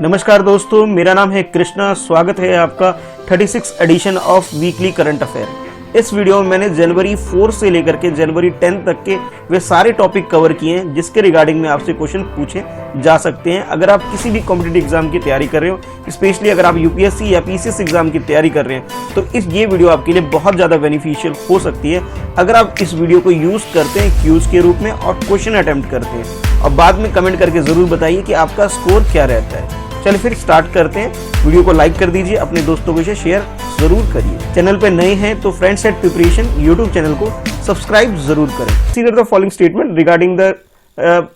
नमस्कार दोस्तों, मेरा नाम है कृष्णा। स्वागत है आपका 36 edition of weekly current affair. इस वीडियो में मैंने जनवरी 4 से लेकर के जनवरी 10 तक के वे सारे टॉपिक कवर किए हैं जिसके रिगार्डिंग में आपसे क्वेश्चन पूछे जा सकते हैं। अगर आप किसी भी कॉम्पिटिटिव एग्जाम की तैयारी कर रहे हो, स्पेशली अगर आप यूपीएससी या पीसीएस एग्जाम की तैयारी कर रहे हैं, तो ये वीडियो आपके लिए बहुत ज़्यादा बेनिफिशियल हो सकती है अगर आप इस वीडियो को यूज़ करते हैं क्यूज के रूप में और क्वेश्चन अटेम्प्ट करते हैं। और बाद में कमेंट करके ज़रूर बताइए कि आपका स्कोर क्या रहता है। चलिए फिर स्टार्ट करते हैं। वीडियो को लाइक कर दीजिए, अपने दोस्तों को शेयर जरूर करिए। चैनल पे नए हैं तो friends at preparation YouTube channel को सब्सक्राइब जरूर करें। Consider the following statement regarding the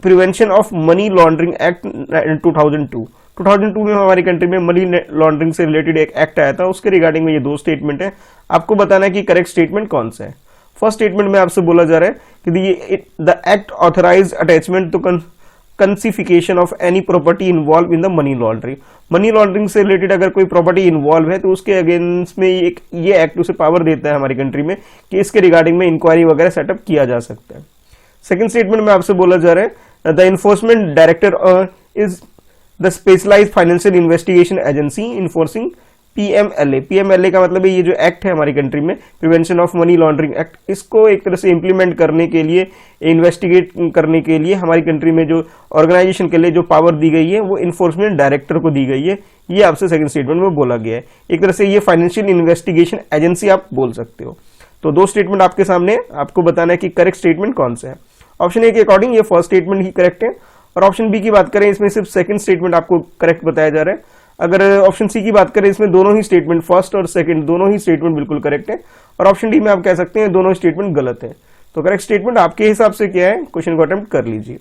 prevention of money laundering act 2002। 2002 में हमारी कंट्री में मनी लॉन्ड्रिंग से रिलेटेड एक एक्ट आया था, उसके रिगार्डिंग में ये दो स्टेटमेंट है। आपको बताना है कि करेक्ट स्टेटमेंट कौन सा है। फर्स्ट स्टेटमेंट में आपसे बोला जा रहा है कि the act authorise attachment to confiscation of any property involve in the money laundering. Money laundering से रिलेटेड अगर कोई प्रॉपर्टी इन्वॉल्व है तो उसके अगेंस्ट में ये एक्ट उसे पावर देता है हमारी कंट्री में कि इसके रिगार्डिंग में इंक्वायरी वगैरह सेटअप किया जा सकता है। सेकंड स्टेटमेंट में आपसे बोला जा रहा है the enforcement director is the specialised financial investigation agency enforcing PMLA. PMLA का मतलब है ये जो एक्ट है हमारी कंट्री में prevention of money laundering act, इसको एक तरह से इंप्लीमेंट करने के लिए, इन्वेस्टिगेट करने के लिए हमारी कंट्री में जो ऑर्गेनाइजेशन के लिए जो पावर दी गई है वो इन्फोर्समेंट डायरेक्टर को दी गई है। ये आपसे सेकंड स्टेटमेंट में बोला गया है। एक तरह से ये फाइनेंशियल इन्वेस्टिगेशन एजेंसी आप बोल सकते हो। तो दो स्टेटमेंट आपके सामने, आपको बताना है कि करेक्ट स्टेटमेंट कौन सा है। ऑप्शन ए के अकॉर्डिंग ये फर्स्ट स्टेटमेंट ही करेक्ट है, और ऑप्शन बी की बात करें इसमें सिर्फ सेकंड स्टेटमेंट आपको करेक्ट बताया जा रहा है। अगर ऑप्शन सी की बात करें इसमें दोनों ही स्टेटमेंट, फर्स्ट और सेकंड दोनों ही स्टेटमेंट बिल्कुल करेक्ट है, और ऑप्शन डी में आप कह सकते हैं दोनों स्टेटमेंट गलत है। तो करेक्ट स्टेटमेंट आपके हिसाब से क्या है, क्वेश्चन को अटेम्प्ट कर लीजिए।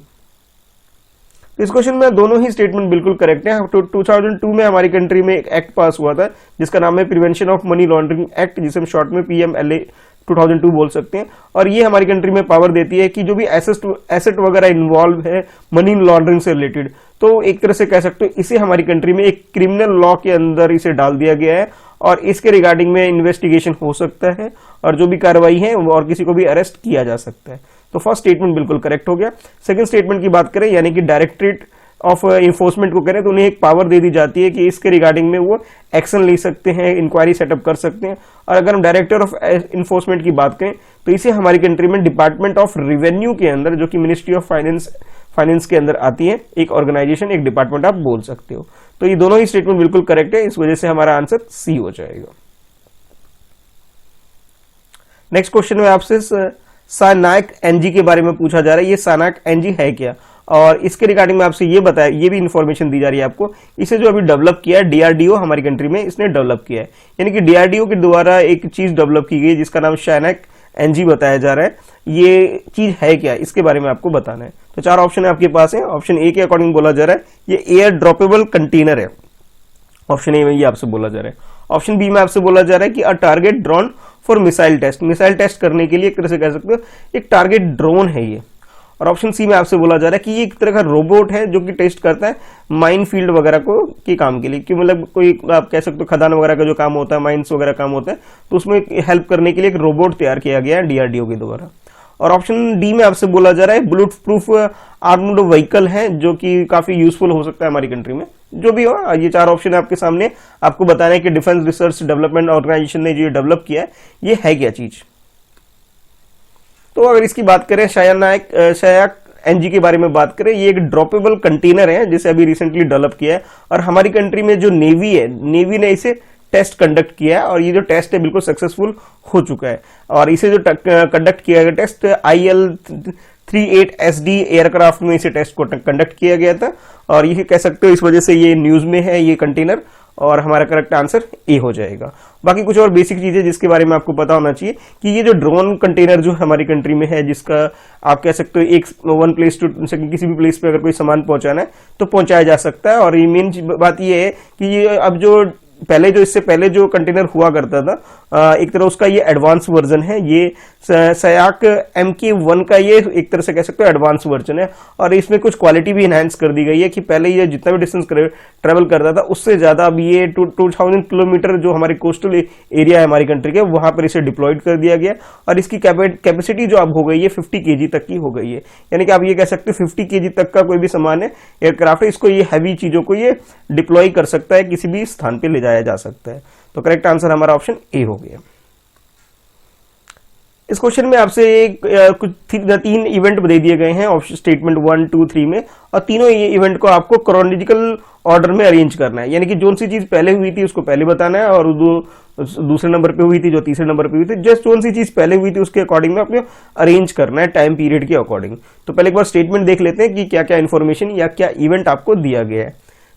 इस क्वेश्चन में दोनों ही स्टेटमेंट बिल्कुल करेक्ट है। 2002 में हमारी कंट्री में एक एक्ट पास हुआ था जिसका नाम है prevention of money laundering act, जिसे हम शॉर्ट में पीएमएलए 2002 बोल सकते हैं। और ये हमारी कंट्री में पावर देती है कि जो भी एसेट वगैरह इन्वॉल्व है मनी लॉन्ड्रिंग से रिलेटेड, तो एक तरह से कह सकते हो इसे हमारी कंट्री में एक क्रिमिनल लॉ के अंदर इसे डाल दिया गया है, और इसके रिगार्डिंग में इन्वेस्टिगेशन हो सकता है और जो भी कार्रवाई है और किसी को भी अरेस्ट किया जा सकता है। तो फर्स्ट स्टेटमेंट बिल्कुल करेक्ट हो गया। सेकंड स्टेटमेंट की बात करें, यानी कि डायरेक्टरेट ऑफ इन्फोर्समेंट को करें तो उन्हें एक पावर दे दी जाती है कि इसके रिगार्डिंग में वो एक्शन ले सकते हैं, इंक्वायरी सेटअप कर सकते हैं। और अगर हम डायरेक्टर ऑफ इन्फोर्समेंट की बात करें तो इसे हमारी कंट्री में डिपार्टमेंट ऑफ रेवेन्यू के अंदर, जो कि मिनिस्ट्री ऑफ फाइनेंस के अंदर आती है, एक ऑर्गेनाइजेशन, एक डिपार्टमेंट आप बोल सकते हो। तो ये दोनों ही स्टेटमेंट बिल्कुल करेक्ट है, इस वजह से हमारा आंसर सी हो जाएगा। नेक्स्ट क्वेश्चन में आपसे सानाक एनजी के बारे में पूछा जा रहा है। ये सानाक एनजी है क्या, और इसके रिगार्डिंग में आपसे ये बताया, ये भी इंफॉर्मेशन दी जा रही है आपको। इसे जो अभी डेवलप किया है डीआरडीओ हमारी कंट्री में, इसने डेवलप किया है, यानी कि डीआरडीओ के द्वारा एक चीज डेवलप की गई जिसका नाम सानाक एनजी बताया जा रहा है। ये चीज है क्या, इसके बारे में आपको बताना है। तो चार ऑप्शन है आपके पास है। ऑप्शन ए के अकॉर्डिंग बोला जा रहा है ये एयर ड्रॉपेबल कंटेनर है, ऑप्शन ए में ये आपसे बोला जा रहा है। ऑप्शन बी में आपसे बोला जा रहा है कि a target drone for missile test, missile test करने के लिए एक तरह से कह सकते हो एक टारगेट ड्रोन है ये। और ऑप्शन सी में आपसे बोला जा रहा है कि ये एक तरह का रोबोट है जो कि टेस्ट करता है माइन फील्ड वगैरह को के काम के लिए, कि मतलब कोई आप कह सकते हो खदान वगैरह का जो काम होता है, माइंस वगैरह काम होता है, तो उसमें हेल्प करने के लिए एक रोबोट तैयार किया गया है डीआरडीओ के द्वारा। और ऑप्शन डी में आपसे बोला जा रहा है बुलेट प्रूफ आर्म्ड व्हीकल है जो कि काफी यूजफुल हो सकता है हमारी कंट्री में। जो भी हो, ये चार ऑप्शन है आपके सामने। आपको बताना है कि डिफेंस रिसर्च डेवलपमेंट ऑर्गेनाइजेशन ने जो डेवलप किया है ये है क्या चीज। तो अगर इसकी बात करें सानाक एनजी के बारे में बात करें, ये एक ड्रॉपेबल कंटेनर है जिसे अभी रिसेंटली डेवलप किया है, और हमारी कंट्री में जो नेवी है, नेवी ने इसे टेस्ट कंडक्ट किया है, और ये जो टेस्ट है बिल्कुल सक्सेसफुल हो चुका है। और इसे जो कंडक्ट किया गया टेस्ट IL-38SD एयरक्राफ्ट में इसे टेस्ट को कंडक्ट किया गया था, और ये कह सकते हो इस वजह से ये न्यूज में है ये कंटेनर, और हमारा करेक्ट आंसर ए हो जाएगा। बाकी कुछ और बेसिक चीजें जिसके बारे में आपको पता होना चाहिए कि ये जो ड्रोन कंटेनर जो हमारी कंट्री में है, जिसका आप कह सकते हो एक वन प्लेस टू किसी भी प्लेस पे अगर कोई सामान पहुंचाना है तो पहुंचाया जा सकता है। और ये मेन बात ये है कि ये अब जो पहले जो इससे पहले जो कंटेनर हुआ करता था एक तरह उसका ये एडवांस वर्जन है, ये सयाक MK1 का ये एक तरह से कह सकते हो एडवांस वर्जन है। और इसमें कुछ क्वालिटी भी इनहेंस कर दी गई है कि पहले ये जितना भी डिस्टेंस ट्रेवल करता था उससे ज्यादा अब ये 2000 किलोमीटर जो हमारे कोस्टल एरिया है हमारी कंट्री के, वहां पर इसे डिप्लॉयड कर दिया गया। और इसकी कैपेसिटी जो अब हो गई है 50 kg तक की हो गई है, यानी कि आप ये कह सकते हो 50 kg तक का कोई भी सामान है एयरक्राफ्ट है, इसको ये हैवी चीजों को ये डिप्लॉय कर सकता है, किसी भी स्थान पे ले जाया जा सकता है। तो करेक्ट आंसर हमारा ऑप्शन ए हो गया। इस क्वेश्चन में आपसे कुछ 3 इवेंट दे दिए गए हैं ऑप्शन स्टेटमेंट 1, 2, 3 में, और तीनों ये इवेंट को आपको क्रोनोलॉजिकल ऑर्डर में अरेंज करना है, यानी कि जो सी चीज पहले हुई थी उसको पहले बताना है, और दूसरे नंबर पे हुई थी जो तीसरे नंबर पे हुई थी, जस्ट जो सी चीज पहले हुई थी उसके अकॉर्डिंग में आपने अरेंज करना है टाइम पीरियड के अकॉर्डिंग। तो पहले एक बार स्टेटमेंट देख लेते हैं कि क्या क्या इन्फॉर्मेशन या क्या इवेंट आपको दिया गया है।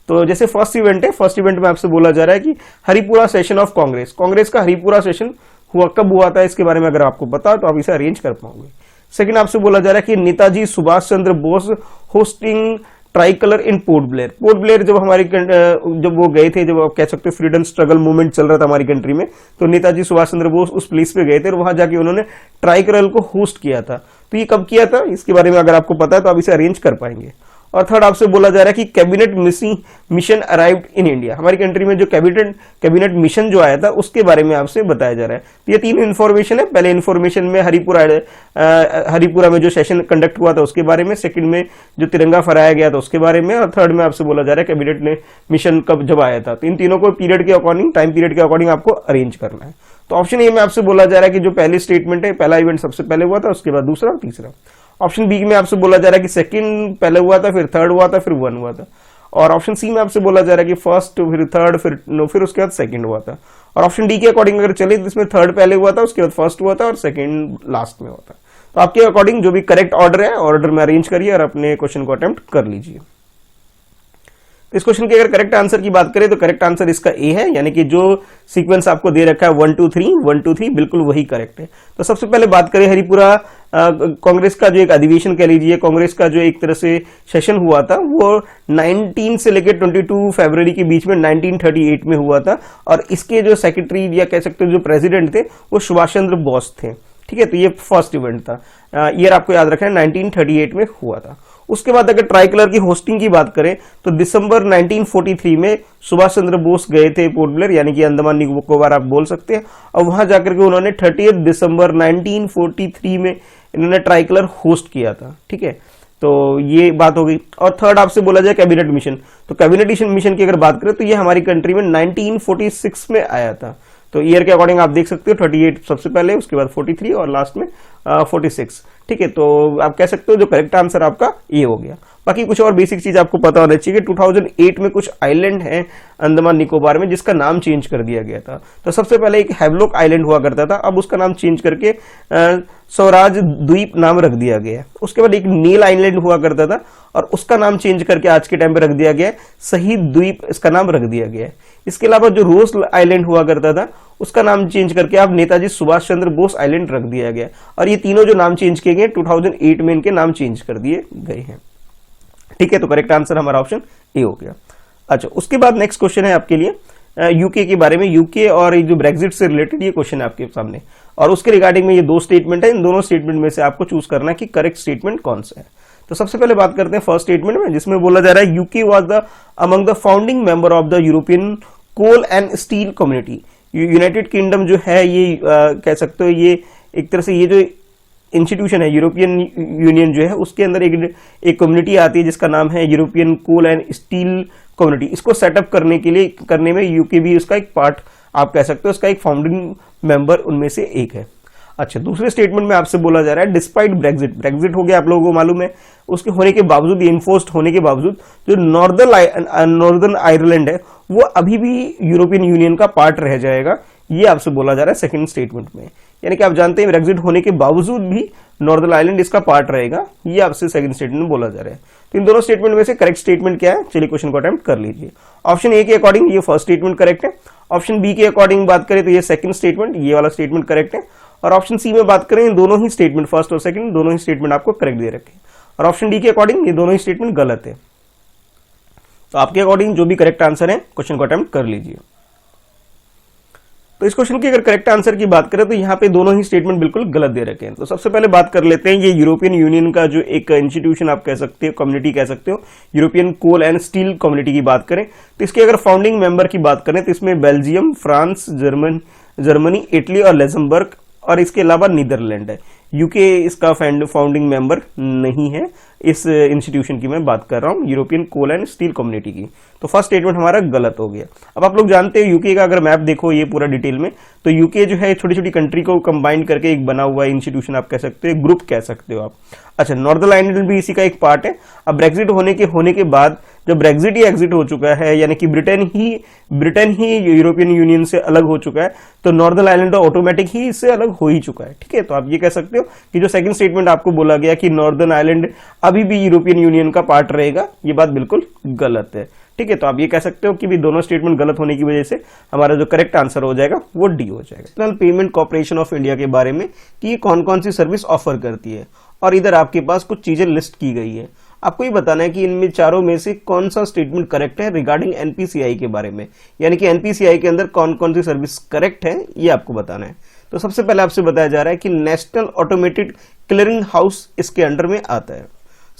तो जैसे फर्स्ट इवेंट है, फर्स्ट इवेंट में आपसे बोला जा रहा है कि हरिपुरा सेशन ऑफ कांग्रेस का हरिपुरा सेशन हुआ कब हुआ था, इसके बारे में अगर आपको पता है तो आप इसे अरेंज कर पाओगे। सेकंड आपसे बोला जा रहा है कि Netaji Subhash Chandra Bose hoisting tricolour in Port Blair जब हमारी जब वो गए थे, जब आप कह सकते हो फ्रीडम स्ट्रगल मूवमेंट चल रहा था हमारी कंट्री में, तो नेताजी सुभाष चंद्र बोस उस प्लेस पे गए थे और वहां जाके उन्होंने ट्राई कलर को होस्ट किया था। तो ये कब किया था, इसके बारे में अगर आपको पता है तो आप इसे अरेंज कर पाएंगे। और थर्ड आपसे बोला जा रहा है कि cabinet mission arrived in India, हमारी कंट्री में जो कैबिनेट मिशन जो आया था उसके बारे में आपसे बताया जा रहा है। तो ये 3 इन्फॉर्मेशन है। पहले इन्फॉर्मेशन में हरिपुरा में जो सेशन कंडक्ट हुआ था उसके बारे में, सेकंड में जो तिरंगा फहराया गया था उसके बारे में, और थर्ड में आपसे बोला जा रहा है कैबिनेट ने मिशन कब जब आया था। तो इन तीनों को पीरियड के अकॉर्डिंग, टाइम पीरियड के अकॉर्डिंग आपको अरेंज करना है। तो ऑप्शन ए में आपसे बोला जा रहा है कि जो पहली स्टेटमेंट है, पहला इवेंट सबसे पहले हुआ था, उसके बाद दूसरा और तीसरा। ऑप्शन बी में आपसे बोला जा रहा है कि सेकंड पहले हुआ था, फिर थर्ड हुआ था, फिर 1 हुआ था। और ऑप्शन सी में आपसे बोला जा रहा है कि फर्स्ट, फिर थर्ड, फिर उसके बाद सेकंड हुआ था। और ऑप्शन डी के अकॉर्डिंग अगर चले तो इसमें थर्ड पहले हुआ था, उसके बाद फर्स्ट हुआ था और सेकंड लास्ट में हुआ था। तो आपके अकॉर्डिंग जो भी करेक्ट ऑर्डर है, ऑर्डर में अरेंज करिए और अपने क्वेश्चन को अटेम्प्ट कर लीजिए। इस क्वेश्चन के अगर करेक्ट आंसर की बात करें तो करेक्ट आंसर इसका ए है, यानी कि जो सीक्वेंस आपको दे रखा है 1 2 3 1 2 3 बिल्कुल वही करेक्ट है। तो सबसे पहले बात करें हरिपुरा कांग्रेस का जो एक अधिवेशन कह लीजिए, कांग्रेस का जो एक तरह से सेशन हुआ था वो 19 से लेकर 22 फरवरी के बीच में 1938 में हुआ था। और इसके जो सेक्रेटरी या कह सकते हो जो प्रेसिडेंट थे वो सुभाष चंद्र बोस थे। ठीक है, तो ये फर्स्ट इवेंट था, ईयर आपको याद रखना है 1938 में हुआ था। उसके बाद अगर ट्राई कलर की होस्टिंग की बात करें तो दिसंबर 1943 में सुभाष चंद्र बोस गए थे पोर्ट ब्लेयर, यानी कि अंडमान निकोबार आप बोल सकते हैं, और वहां जाकर के उन्होंने 30 दिसंबर 1943 में इन्होंने ट्राई कलर होस्ट किया था। ठीक है, तो ये बात हो गई। और थर्ड आपसे बोला जाए कैबिनेट मिशन, तो कैबिनेट मिशन की अगर बात करें तो ये हमारी कंट्री में 1946 में आया था। तो ईयर के अकॉर्डिंग आप देख सकते हो 38 सबसे पहले, उसके बाद 43 और लास्ट में 46। ठीक है, तो आप कह सकते हो जो करेक्ट आंसर आपका ये हो गया। बाकी कुछ और बेसिक चीज आपको पता होना चाहिए कि 2008 में कुछ आइलैंड है अंडमान निकोबार में जिसका नाम चेंज कर दिया गया था। तो सबसे पहले एक हैवलॉक आइलैंड हुआ करता था, अब उसका नाम चेंज करके स्वराज द्वीप नाम रख दिया गया है। उसके बाद एक नील आइलैंड हुआ करता था और उसका नाम चेंज करके आज के टाइम पे रख दिया गया है शहीद द्वीप, इसका नाम रख दिया गया है। इसके अलावा जो रोज आइलैंड हुआ करता था उसका नाम चेंज करके अब नेताजी सुभाष चंद्र बोस आइलैंड रख दिया गया। और ये तीनों जो नाम चेंज किए गए 2008 में इनके नाम चेंज कर दिए गए हैं। ठीक है, तो करेक्ट आंसर हमारा ऑप्शन ए हो गया। अच्छा, उसके बाद नेक्स्ट क्वेश्चन है आपके लिए यूके के बारे में। यूके और जो ब्रेक्जिट से रिलेटेड ये क्वेश्चन है आपके सामने, और उसके रिगार्डिंग में ये 2 स्टेटमेंट है। इन दोनों स्टेटमेंट में से आपको चूज करना है कि करेक्ट स्टेटमेंट कौन सा है। तो सबसे पहले बात करते हैं फर्स्ट स्टेटमेंट में, जिसमें बोला जा रहा है UK was the among the founding member of the European Coal and Steel Community. United Kingdom जो है ये कह सकते हो ये एक तरह से ये जो इंस्टीट्यूशन है यूरोपियन यूनियन जो है उसके अंदर एक कम्युनिटी आती है जिसका नाम है European Coal and Steel Community. इसको सेटअप करने में यूके भी उसका एक पार्ट आप कह सकते हो, उसका एक फाउंडिंग मेंबर उनमें से एक है। अच्छा, दूसरे स्टेटमेंट में आपसे बोला जा रहा है डिस्पाइट ब्रेक्जिट हो गया आप लोगों को मालूम है, उसके होने के बावजूद, इन्फोर्स्ड होने के बावजूद जो नॉर्दर्न आयरलैंड है वो अभी भी यूरोपियन यूनियन का पार्ट रह जाएगा। ये आपसे बोला जा रहा है सेकंड स्टेटमेंट में, यानी कि आप जानते हैं ब्रेक्जिट होने के बावजूद भी नॉर्दर्न आयरलैंड इसका पार्ट रहेगा। ये आपसे सेकंड स्टेटमेंट में बोला जा रहा है। तो इन दोनों स्टेटमेंट में से करेक्ट स्टेटमेंट क्या है, चलिए क्वेश्चन को अटेम्प्ट कर लीजिए। ऑप्शन ए के अकॉर्डिंग ये फर्स्ट स्टेटमेंट करेक्ट है। ऑप्शन बी के अकॉर्डिंग बात करें तो ये सेकंड स्टेटमेंट, ये वाला स्टेटमेंट करेक्ट है। और ऑप्शन सी में बात करें दोनों ही स्टेटमेंट, फर्स्ट और सेकंड दोनों ही स्टेटमेंट आपको करेक्ट दे रखे हैं। और ऑप्शन डी के अकॉर्डिंग ये दोनों ही स्टेटमेंट गलत है। तो आपके अकॉर्डिंग जो भी करेक्ट आंसर है क्वेश्चन को अटेम्प्ट कर लीजिए। तो इस क्वेश्चन की अगर करेक्ट आंसर की बात करें तो यहाँ पे दोनों ही स्टेटमेंट बिल्कुल गलत दे रखे हैं। तो सबसे पहले बात कर लेते हैं ये यूरोपियन यूनियन का जो एक इंस्टीट्यूशन आप कह सकते हो, कम्युनिटी कह सकते हो, European Coal and Steel Community की बात करें तो इसके अगर फाउंडिंग मेंबर की बात करें तो इसमें बेल्जियम, फ्रांस, जर्मनी, इटली और लग्जमबर्ग और इसके अलावा नीदरलैंड है। यूके इसका फाउंडिंग मेंबर नहीं है। इस इंस्टीट्यूशन की मैं बात कर रहा हूं, European Coal and Steel Community की। तो फर्स्ट स्टेटमेंट हमारा गलत हो गया। अब आप लोग जानते हो यूके का अगर मैप देखो ये पूरा डिटेल में, तो यूके जो है छोटी छोटी कंट्री को कंबाइन करके एक बना हुआ इंस्टीट्यूशन आप कह सकते हो, ग्रुप कह सकते हो आप। अच्छा, नॉर्दर्न आयरलैंड भी इसी का एक पार्ट है। अब ब्रेक्जिट होने के बाद जब ब्रेक्जिट ही एग्जिट हो चुका है, यानी कि ब्रिटेन ही यूरोपियन यूनियन से अलग हो चुका है, तो नॉर्दर्न आयरलैंड ऑटोमेटिक ही इससे अलग हो ही चुका है। ठीक है, तो आप ये कह सकते हो कि जो सेकंड स्टेटमेंट आपको बोला गया कि नॉर्दर्न आयरलैंड अभी भी यूरोपियन यूनियन का पार्ट रहेगा, ये बात बिल्कुल गलत है। ठीक है, तो आप ये कह सकते हो कि भी दोनों स्टेटमेंट गलत होने की वजह से हमारा जो करेक्ट आंसर हो जाएगा वो डी हो जाएगा। National payment corporation of India के बारे में कि ये कौन कौन सी सर्विस ऑफर करती है, और इधर आपके पास कुछ चीजें लिस्ट की गई है। आपको ये बताना है कि इनमें चारों में से कौन सा स्टेटमेंट करेक्ट है रिगार्डिंग एनपीसीआई के बारे में, यानी कि एनपीसीआई के अंदर कौन कौन सी सर्विस करेक्ट है ये आपको बताना है। तो सबसे पहले आपसे बताया जा रहा है कि नेशनल ऑटोमेटेड क्लियरिंग हाउस इसके अंडर में आता है।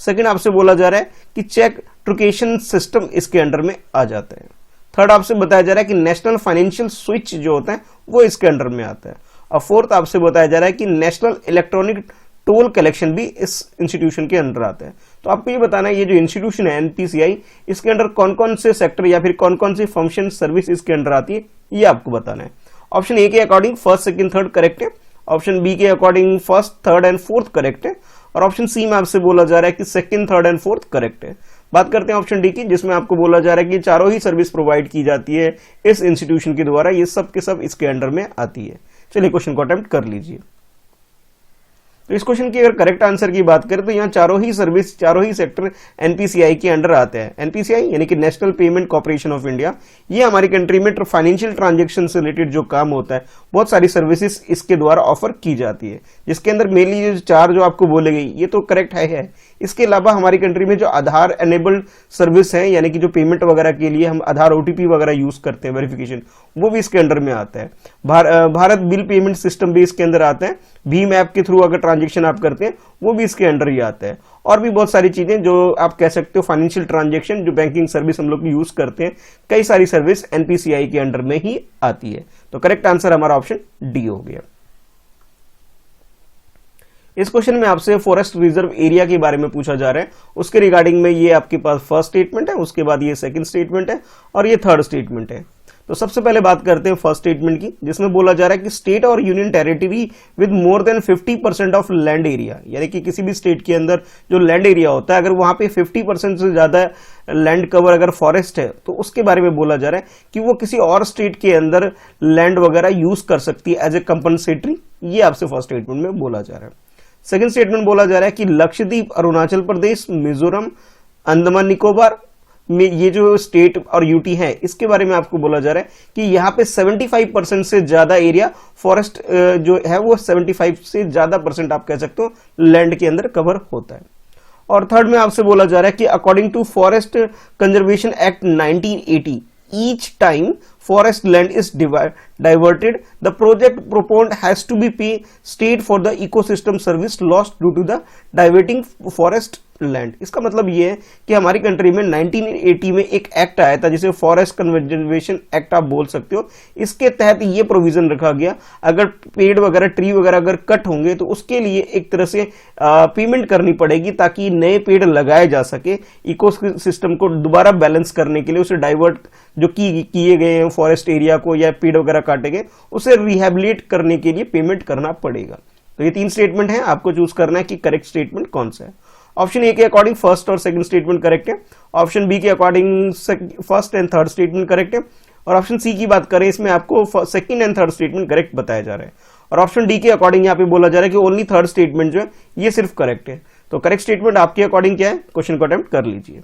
सेकंड आपसे बोला जा रहा है कि चेक ट्रुकेशन सिस्टम इसके अंडर में आ जाता है। थर्ड आपसे बताया जा रहा है कि नेशनल फाइनेंशियल स्विच जो होता है वो इसके अंडर में आता है। और फोर्थ आपसे बताया जा रहा है कि नेशनल इलेक्ट्रॉनिक टोल कलेक्शन भी इस इंस्टीट्यूशन के अंडर आता है। तो आपको ये बताना है ये जो इंस्टीट्यूशन है एनपीसीआई, इसके अंडर कौन कौन से सेक्टर या फिर कौन कौन सी फंक्शन सर्विस इसके अंडर आती है, ये आपको बताना है। ऑप्शन ए के according first, second, third correct है। ऑप्शन बी के according first, third and fourth correct है। और ऑप्शन सी में आपसे बोला जा रहा है कि second, third and fourth correct है। बात करते हैं ऑप्शन डी की, जिसमें आपको बोला जा रहा है कि चारों ही सर्विस प्रोवाइड की जाती है इस इंस्टीट्यूशन के द्वारा, ये सब के सब इसके अंडर में आती है। चलिए क्वेश्चन को अटेम्प्ट कर लीजिए। तो इस क्वेश्चन की अगर करेक्ट आंसर की बात करें तो यहाँ चारों ही सर्विस, चारों ही सेक्टर एनपीसीआई के अंडर आते हैं। एनपीसीआई यानी कि national payment corporation of India, ये हमारी कंट्री में फाइनेंशियल ट्रांजैक्शन से रिलेटेड जो काम होता है, बहुत सारी सर्विसेज इसके द्वारा ऑफर की जाती है, जिसके अंदर मेनली जो चार जो आपको बोले गई ये तो करेक्ट है। इसके अलावा हमारी कंट्री में जो आधार एनेबल्ड सर्विस है, यानी कि जो पेमेंट वगैरह के लिए हम आधार ओटीपी वगैरह यूज करते हैं वेरिफिकेशन, वो भी इसके अंडर में आता है। भारत बिल पेमेंट सिस्टम भी इसके अंदर आता है। भीम ऐप के थ्रू अगर ट्रांजेक्शन आप करते हैं वो भी इसके अंडर ही आता है। और भी बहुत सारी चीजें जो आप कह सकते हो फाइनेंशियल ट्रांजेक्शन, जो बैंकिंग सर्विस हम लोग यूज करते हैं, कई सारी सर्विस एनपीसीआई के अंडर में ही आती है। तो करेक्ट आंसर हमारा ऑप्शन डी हो गया। इस क्वेश्चन में आपसे फॉरेस्ट रिजर्व एरिया के बारे में पूछा जा रहा है, उसके रिगार्डिंग में ये आपके पास फर्स्ट स्टेटमेंट है, उसके बाद ये सेकंड स्टेटमेंट है और ये थर्ड स्टेटमेंट है। तो सबसे पहले बात करते हैं फर्स्ट स्टेटमेंट की, जिसमें बोला जा रहा है कि स्टेट और union territory with more than 50% of land area, यानी कि किसी भी स्टेट के अंदर जो लैंड एरिया होता है, अगर वहां पे 50% से ज्यादा लैंड कवर अगर फॉरेस्ट है, तो उसके बारे में बोला जा रहा है कि वो किसी और स्टेट के अंदर लैंड वगैरह यूज कर सकती है एज ए कंपनसेटरी। ये आपसे फर्स्ट स्टेटमेंट में बोला जा रहा है। सेकंड स्टेटमेंट बोला जा रहा है कि लक्षद्वीप, अरुणाचल प्रदेश, मिजोरम, अंडमान निकोबार में ये जो स्टेट और यूटी है, इसके बारे में आपको बोला जा रहा है कि यहाँ पे 75% से ज्यादा एरिया फॉरेस्ट जो है वो 75 से ज्यादा % आप कह सकते हो लैंड के अंदर कवर होता है। और थर्ड में आपसे बोला जा रहा है कि according to Forest Conservation Act 1980, each time forest land is diverted, the project proponent has to be pay state for the ecosystem service lost due to the diverting forest land. इसका मतलब ये है कि हमारी कंट्री में 1980 में एक act आया था, जिसे फॉरेस्ट कंजर्वेशन एक्ट आप बोल सकते हो। इसके तहत ये प्रोविजन रखा गया, अगर पेड़ वगैरह, ट्री वगैरह अगर कट होंगे तो उसके लिए एक तरह से पेमेंट करनी पड़ेगी, ताकि नए पेड़ लगाए जा सके। इकोसिस्टम को दोबारा बैलेंस करने के लिए उसे डाइवर्ट जो किए गए हैं फॉरेस्ट एरिया को, या पेड़ वगैरह काटे गए, उसे रिहेबिलिट करने के लिए पेमेंट करना पड़ेगा। तो ये तीन स्टेटमेंट है, आपको चूज करना है कि करेक्ट स्टेटमेंट कौन सा है। ऑप्शन ए के अकॉर्डिंग फर्स्ट और सेकंड स्टेटमेंट करेक्ट है। ऑप्शन बी के according first and third statement correct है। और ऑप्शन सी की बात करें, इसमें आपको second and third statement correct बताया जा रहा है। और ऑप्शन डी के अकॉर्डिंग यहाँ पे बोला जा रहा है कि ओनली थर्ड स्टेटमेंट जो है ये सिर्फ करेक्ट है। तो करेक्ट स्टेटमेंट आपके अकॉर्डिंग क्या है, क्वेश्चन को अटेम्प्ट कर लीजिए।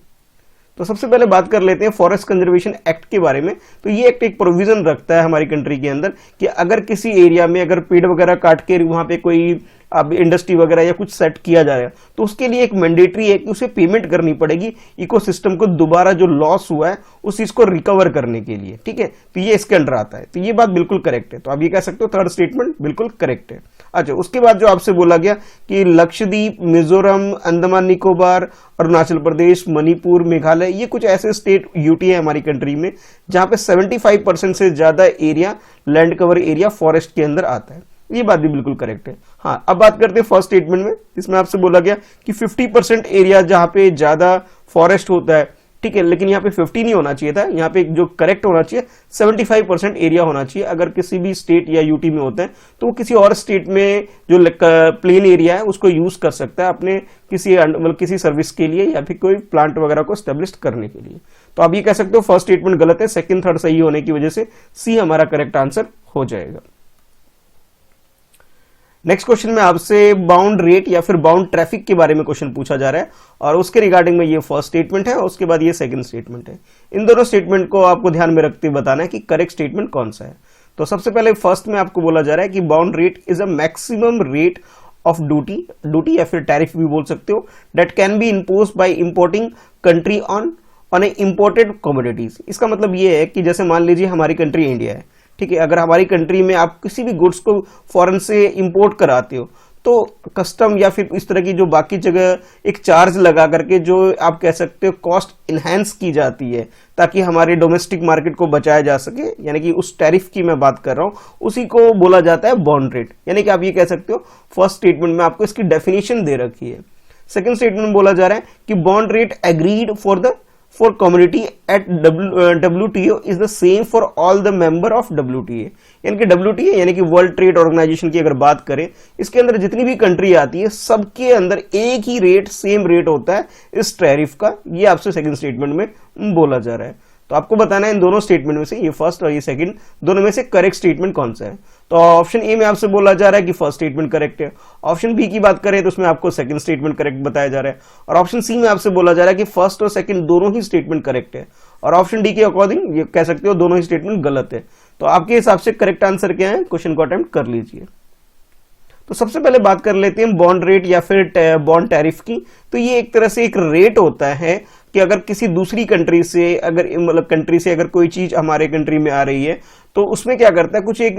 तो सबसे पहले बात कर लेते हैं फॉरेस्ट कंजर्वेशन एक्ट के बारे में। तो ये एक्ट एक प्रोविजन रखता है हमारी कंट्री के अंदर कि अगर किसी एरिया में अगर पेड़ वगैरह काट के वहां पे कोई अब इंडस्ट्री वगैरह या कुछ सेट किया जा रहा है, तो उसके लिए एक मैंडेटरी है कि उसे पेमेंट करनी पड़ेगी इकोसिस्टम को दोबारा जो लॉस हुआ है उस चीज को रिकवर करने के लिए, ठीक है। तो ये इसके अंडर आता है, तो ये बात बिल्कुल करेक्ट है। तो आप ये कह सकते हो थर्ड स्टेटमेंट बिल्कुल करेक्ट है। अच्छा, उसके बाद जो आपसे बोला गया कि लक्षद्वीप, मिजोरम, अंडमान निकोबार, अरुणाचल प्रदेश, मणिपुर, मेघालय, ये कुछ ऐसे स्टेट यूटी है हमारी कंट्री में जहां पे 75% से ज्यादा area, land cover area forest के अंदर आता है। ये बात भी बिल्कुल करेक्ट है। हाँ, अब बात करते हैं फर्स्ट स्टेटमेंट में, जिसमें आपसे बोला गया कि 50% एरिया जहां पे ज्यादा फॉरेस्ट होता है, ठीक है, लेकिन यहाँ पे 50 नहीं होना चाहिए था, यहाँ पे जो करेक्ट होना चाहिए 75% एरिया होना चाहिए। अगर किसी भी स्टेट या यूटी में होता है तो वो किसी और स्टेट में जो प्लेन एरिया है उसको यूज कर सकता है अपने किसी मतलब किसी सर्विस के लिए या फिर कोई प्लांट वगैरह को स्टेब्लिश करने के लिए। तो आप ये कह सकते हो फर्स्ट स्टेटमेंट गलत है, सेकंड थर्ड सही होने की वजह से सी हमारा करेक्ट आंसर हो जाएगा। नेक्स्ट क्वेश्चन में आपसे बाउंड रेट या फिर बाउंड ट्रैफिक के बारे में क्वेश्चन पूछा जा रहा है और उसके रिगार्डिंग में ये फर्स्ट स्टेटमेंट है और उसके बाद ये सेकंड स्टेटमेंट है। इन दोनों स्टेटमेंट को आपको ध्यान में रखते हुए बताना है कि करेक्ट स्टेटमेंट कौन सा है। तो सबसे पहले फर्स्ट में आपको बोला जा रहा है कि bound rate is a maximum rate of duty या फिर टैरिफ भी बोल सकते हो, that can be impose by importing country on A imported commodities. इसका मतलब ये है कि जैसे मान लीजिए हमारी कंट्री इंडिया है, ठीक है, अगर हमारी कंट्री में आप किसी भी गुड्स को फॉरेन से इंपोर्ट कराते हो तो कस्टम या फिर इस तरह की जो बाकी जगह एक चार्ज लगा करके जो आप कह सकते हो कॉस्ट इनहेंस की जाती है ताकि हमारे डोमेस्टिक मार्केट को बचाया जा सके, यानी कि उस टैरिफ की मैं बात कर रहा हूं, उसी को बोला जाता है बॉन्ड रेट। यानी कि आप ये कह सकते हो फर्स्ट स्टेटमेंट में आपको इसकी डेफिनेशन दे रखी है। सेकंड स्टेटमेंट में बोला जा रहा है कि bond rate agreed for community at WTO is the same for all the member of WTA। यानी कि WTA यानी कि वर्ल्ड ट्रेड ऑर्गेनाइजेशन की अगर बात करें, इसके अंदर जितनी भी कंट्री आती है सबके अंदर एक ही रेट, सेम रेट होता है इस टैरिफ का। ये आपसे सेकंड स्टेटमेंट में बोला जा रहा है। तो आपको बताना है इन दोनों स्टेटमेंट में से ये फर्स्ट और ये सेकंड दोनों में से करेक्ट स्टेटमेंट कौन सा है। तो ऑप्शन ए में आपसे बोला जा रहा है कि फर्स्ट स्टेटमेंट करेक्ट है। ऑप्शन बी की बात करें तो उसमें आपको सेकंड स्टेटमेंट करेक्ट बताया जा रहा है और ऑप्शन सी में आपसे बोला जा रहा है कि फर्स्ट और सेकंड दोनों ही स्टेटमेंट करेक्ट है और ऑप्शन डी के अकॉर्डिंग ये कह सकते हो दोनों ही स्टेटमेंट गलत है। तो आपके हिसाब से करेक्ट आंसर क्या है, क्वेश्चन को अटेम्प्ट कर लीजिए। तो सबसे पहले बात कर लेते हैं बॉन्ड रेट या फिर बॉन्ड टैरिफ की। तो ये एक तरह से एक रेट होता है कि अगर किसी दूसरी कंट्री से अगर मतलब कंट्री से अगर कोई चीज हमारे कंट्री में आ रही है तो उसमें क्या करता है, कुछ एक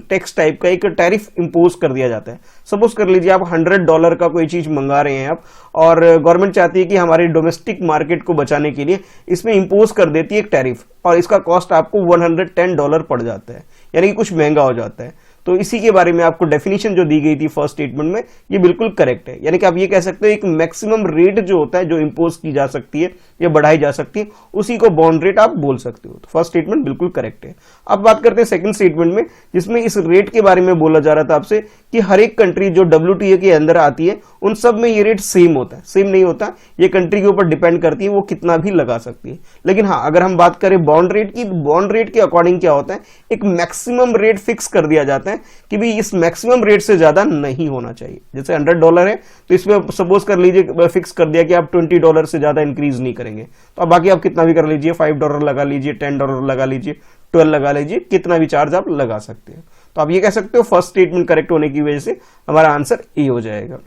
टैक्स टाइप का एक टैरिफ इंपोज कर दिया जाता है। सपोज कर लीजिए आप $100 का कोई चीज मंगा रहे हैं आप और गवर्नमेंट चाहती है कि हमारे डोमेस्टिक मार्केट को बचाने के लिए इसमें इंपोज कर देती है एक टैरिफ और इसका कॉस्ट आपको $110 पड़ जाता है, यानी कि कुछ महंगा हो जाता है। तो इसी के बारे में आपको डेफिनेशन जो दी गई थी फर्स्ट स्टेटमेंट में ये बिल्कुल करेक्ट है। यानी कि आप ये कह सकते हो एक मैक्सिमम रेट जो होता है जो इंपोज की जा सकती है या बढ़ाई जा सकती है उसी को बॉन्ड रेट आप बोल सकते हो। तो फर्स्ट स्टेटमेंट बिल्कुल करेक्ट है। अब बात करते हैं सेकंड स्टेटमेंट में, जिसमें इस रेट के बारे में बोला जा रहा था आपसे कि हर एक कंट्री जो WTO के अंदर आती है उन सब में ये रेट सेम होता है। सेम नहीं होता, ये कंट्री के ऊपर डिपेंड करती है, वो कितना भी लगा सकती है। लेकिन हाँ, अगर हम बात करें बॉन्ड रेट की, बॉन्ड रेट के अकॉर्डिंग क्या होता है, एक मैक्सिमम रेट फिक्स कर दिया जाता है कि भाई इस मैक्सिमम रेट से ज्यादा नहीं होना चाहिए। जैसे $100 है तो इसमें सपोज कर लीजिए फिक्स कर दिया कि आप $20 से ज्यादा इंक्रीज नहीं करेंगे। तो अब बाकी आप कितना भी कर लीजिए, $5 लगा लीजिए, $10 लगा लीजिए, 12 लगा लीजिए, कितना भी चार्ज आप लगा सकते हैं। तो आप ये कह सकते हो फर्स्ट स्टेटमेंट करेक्ट होने की वजह से हमारा आंसर ए हो जाएगा।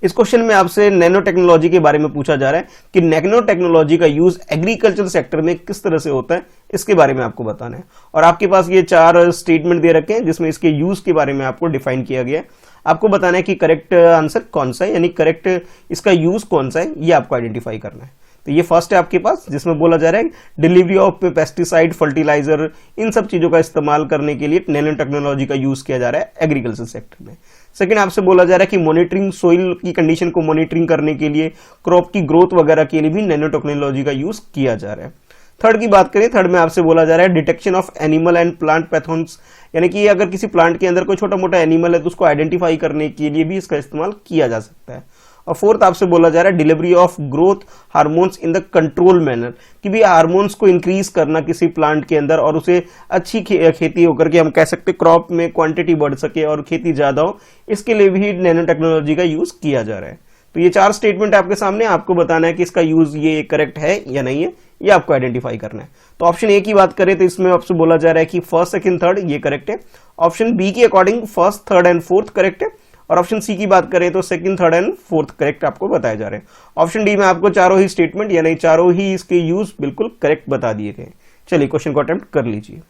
इस क्वेश्चन में आपसे नैनो टेक्नोलॉजी के बारे में पूछा जा रहा है कि नैनो टेक्नोलॉजी का यूज एग्रीकल्चर सेक्टर में किस तरह से होता है, इसके बारे में आपको बताना है। और आपके पास ये 4 स्टेटमेंट दे रखे हैं जिसमें इसके यूज के बारे में आपको डिफाइन किया गया है। आपको बताना है कि करेक्ट आंसर कौन सा है, यानी करेक्ट इसका यूज कौन सा है, ये आपको आइडेंटिफाई करना है। तो ये फर्स्ट है आपके पास, जिसमें बोला जा रहा है डिलीवरी ऑफ पेस्टिसाइड, फर्टिलाइजर, इन सब चीजों का इस्तेमाल करने के लिए नैनो टेक्नोलॉजी का यूज किया जा रहा है एग्रीकल्चर सेक्टर में। सेकंड आपसे बोला जा रहा है कि मॉनिटरिंग, सोइल की कंडीशन को मॉनिटरिंग करने के लिए, क्रॉप की ग्रोथ वगैरह के लिए भी नैनो टेक्नोलॉजी का यूज किया जा रहा है। थर्ड की बात करें, थर्ड में आपसे बोला जा रहा है detection of animal and plant pathogens, यानी कि अगर किसी प्लांट के अंदर कोई छोटा मोटा एनिमल है तो उसको आइडेंटिफाई करने के लिए भी इसका इस्तेमाल किया जा सकता है। और फोर्थ आपसे बोला जा रहा है delivery of growth hormones in the control manner, कि भी हार्मोन्स को इंक्रीज करना किसी प्लांट के अंदर और उसे अच्छी खेती होकर के हम कह सकते क्रॉप में क्वांटिटी बढ़ सके और खेती ज्यादा हो, इसके लिए भी नैनो टेक्नोलॉजी का यूज किया जा रहा है। तो ये 4 स्टेटमेंट आपके सामने, आपको बताना है कि इसका यूज ये करेक्ट है या नहीं है, ये आपको आइडेंटिफाई करना है। तो ऑप्शन ए की बात करें तो इसमें आपसे बोला जा रहा है कि फर्स्ट, सेकंड, थर्ड ये करेक्ट है। ऑप्शन बी के according first, third and fourth correct है। और ऑप्शन सी की बात करें तो second, third and fourth correct आपको बताए जा रहे हैं। ऑप्शन डी में आपको चारों ही स्टेटमेंट यानी चारों ही इसके यूज बिल्कुल करेक्ट बता दिए गए। चलिए क्वेश्चन को अटेम्प्ट कर लीजिए।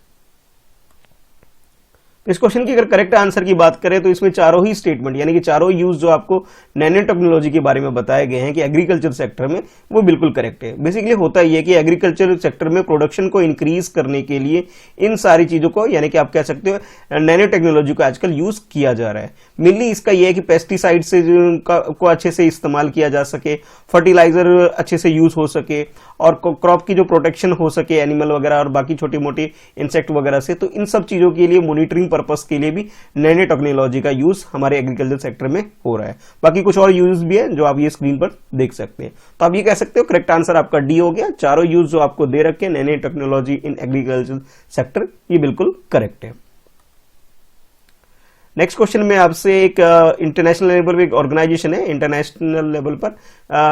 इस क्वेश्चन की अगर करेक्ट आंसर की बात करें तो इसमें चारों ही स्टेटमेंट यानी कि चारों यूज जो आपको नैनो टेक्नोलॉजी के बारे में बताए गए हैं कि एग्रीकल्चर सेक्टर में, वो बिल्कुल करेक्ट है। बेसिकली होता ही है कि एग्रीकल्चर सेक्टर में प्रोडक्शन को इंक्रीज करने के लिए इन सारी चीजों को यानी कि आप कह सकते हो नैनो टेक्नोलॉजी को आजकल यूज किया जा रहा है। मेनली इसका यह है कि पेस्टिसाइड से को अच्छे से इस्तेमाल किया जा सके, फर्टिलाइजर अच्छे से यूज हो सके और क्रॉप की जो प्रोटेक्शन हो सके एनिमल वगैरह और बाकी छोटी मोटी इंसेक्ट वगैरह से। तो इन सब चीजों के लिए मॉनिटरिंग पर्पस के लिए भी नैनो टेक्नोलॉजी का यूज हमारे एग्रीकल्चर सेक्टर में हो रहा है। बाकी कुछ और यूज भी है जो आप ये स्क्रीन पर देख सकते हैं। तो आप ये कह सकते हो करेक्ट आंसर आपका डी हो गया। चारों यूज जो आपको दे रखे हैं nano technology in agriculture sector, ये बिल्कुल करेक्ट है। नेक्स्ट क्वेश्चन में आपसे एक इंटरनेशनल लेवल पर एक ऑर्गेनाइजेशन है, इंटरनेशनल लेवल पर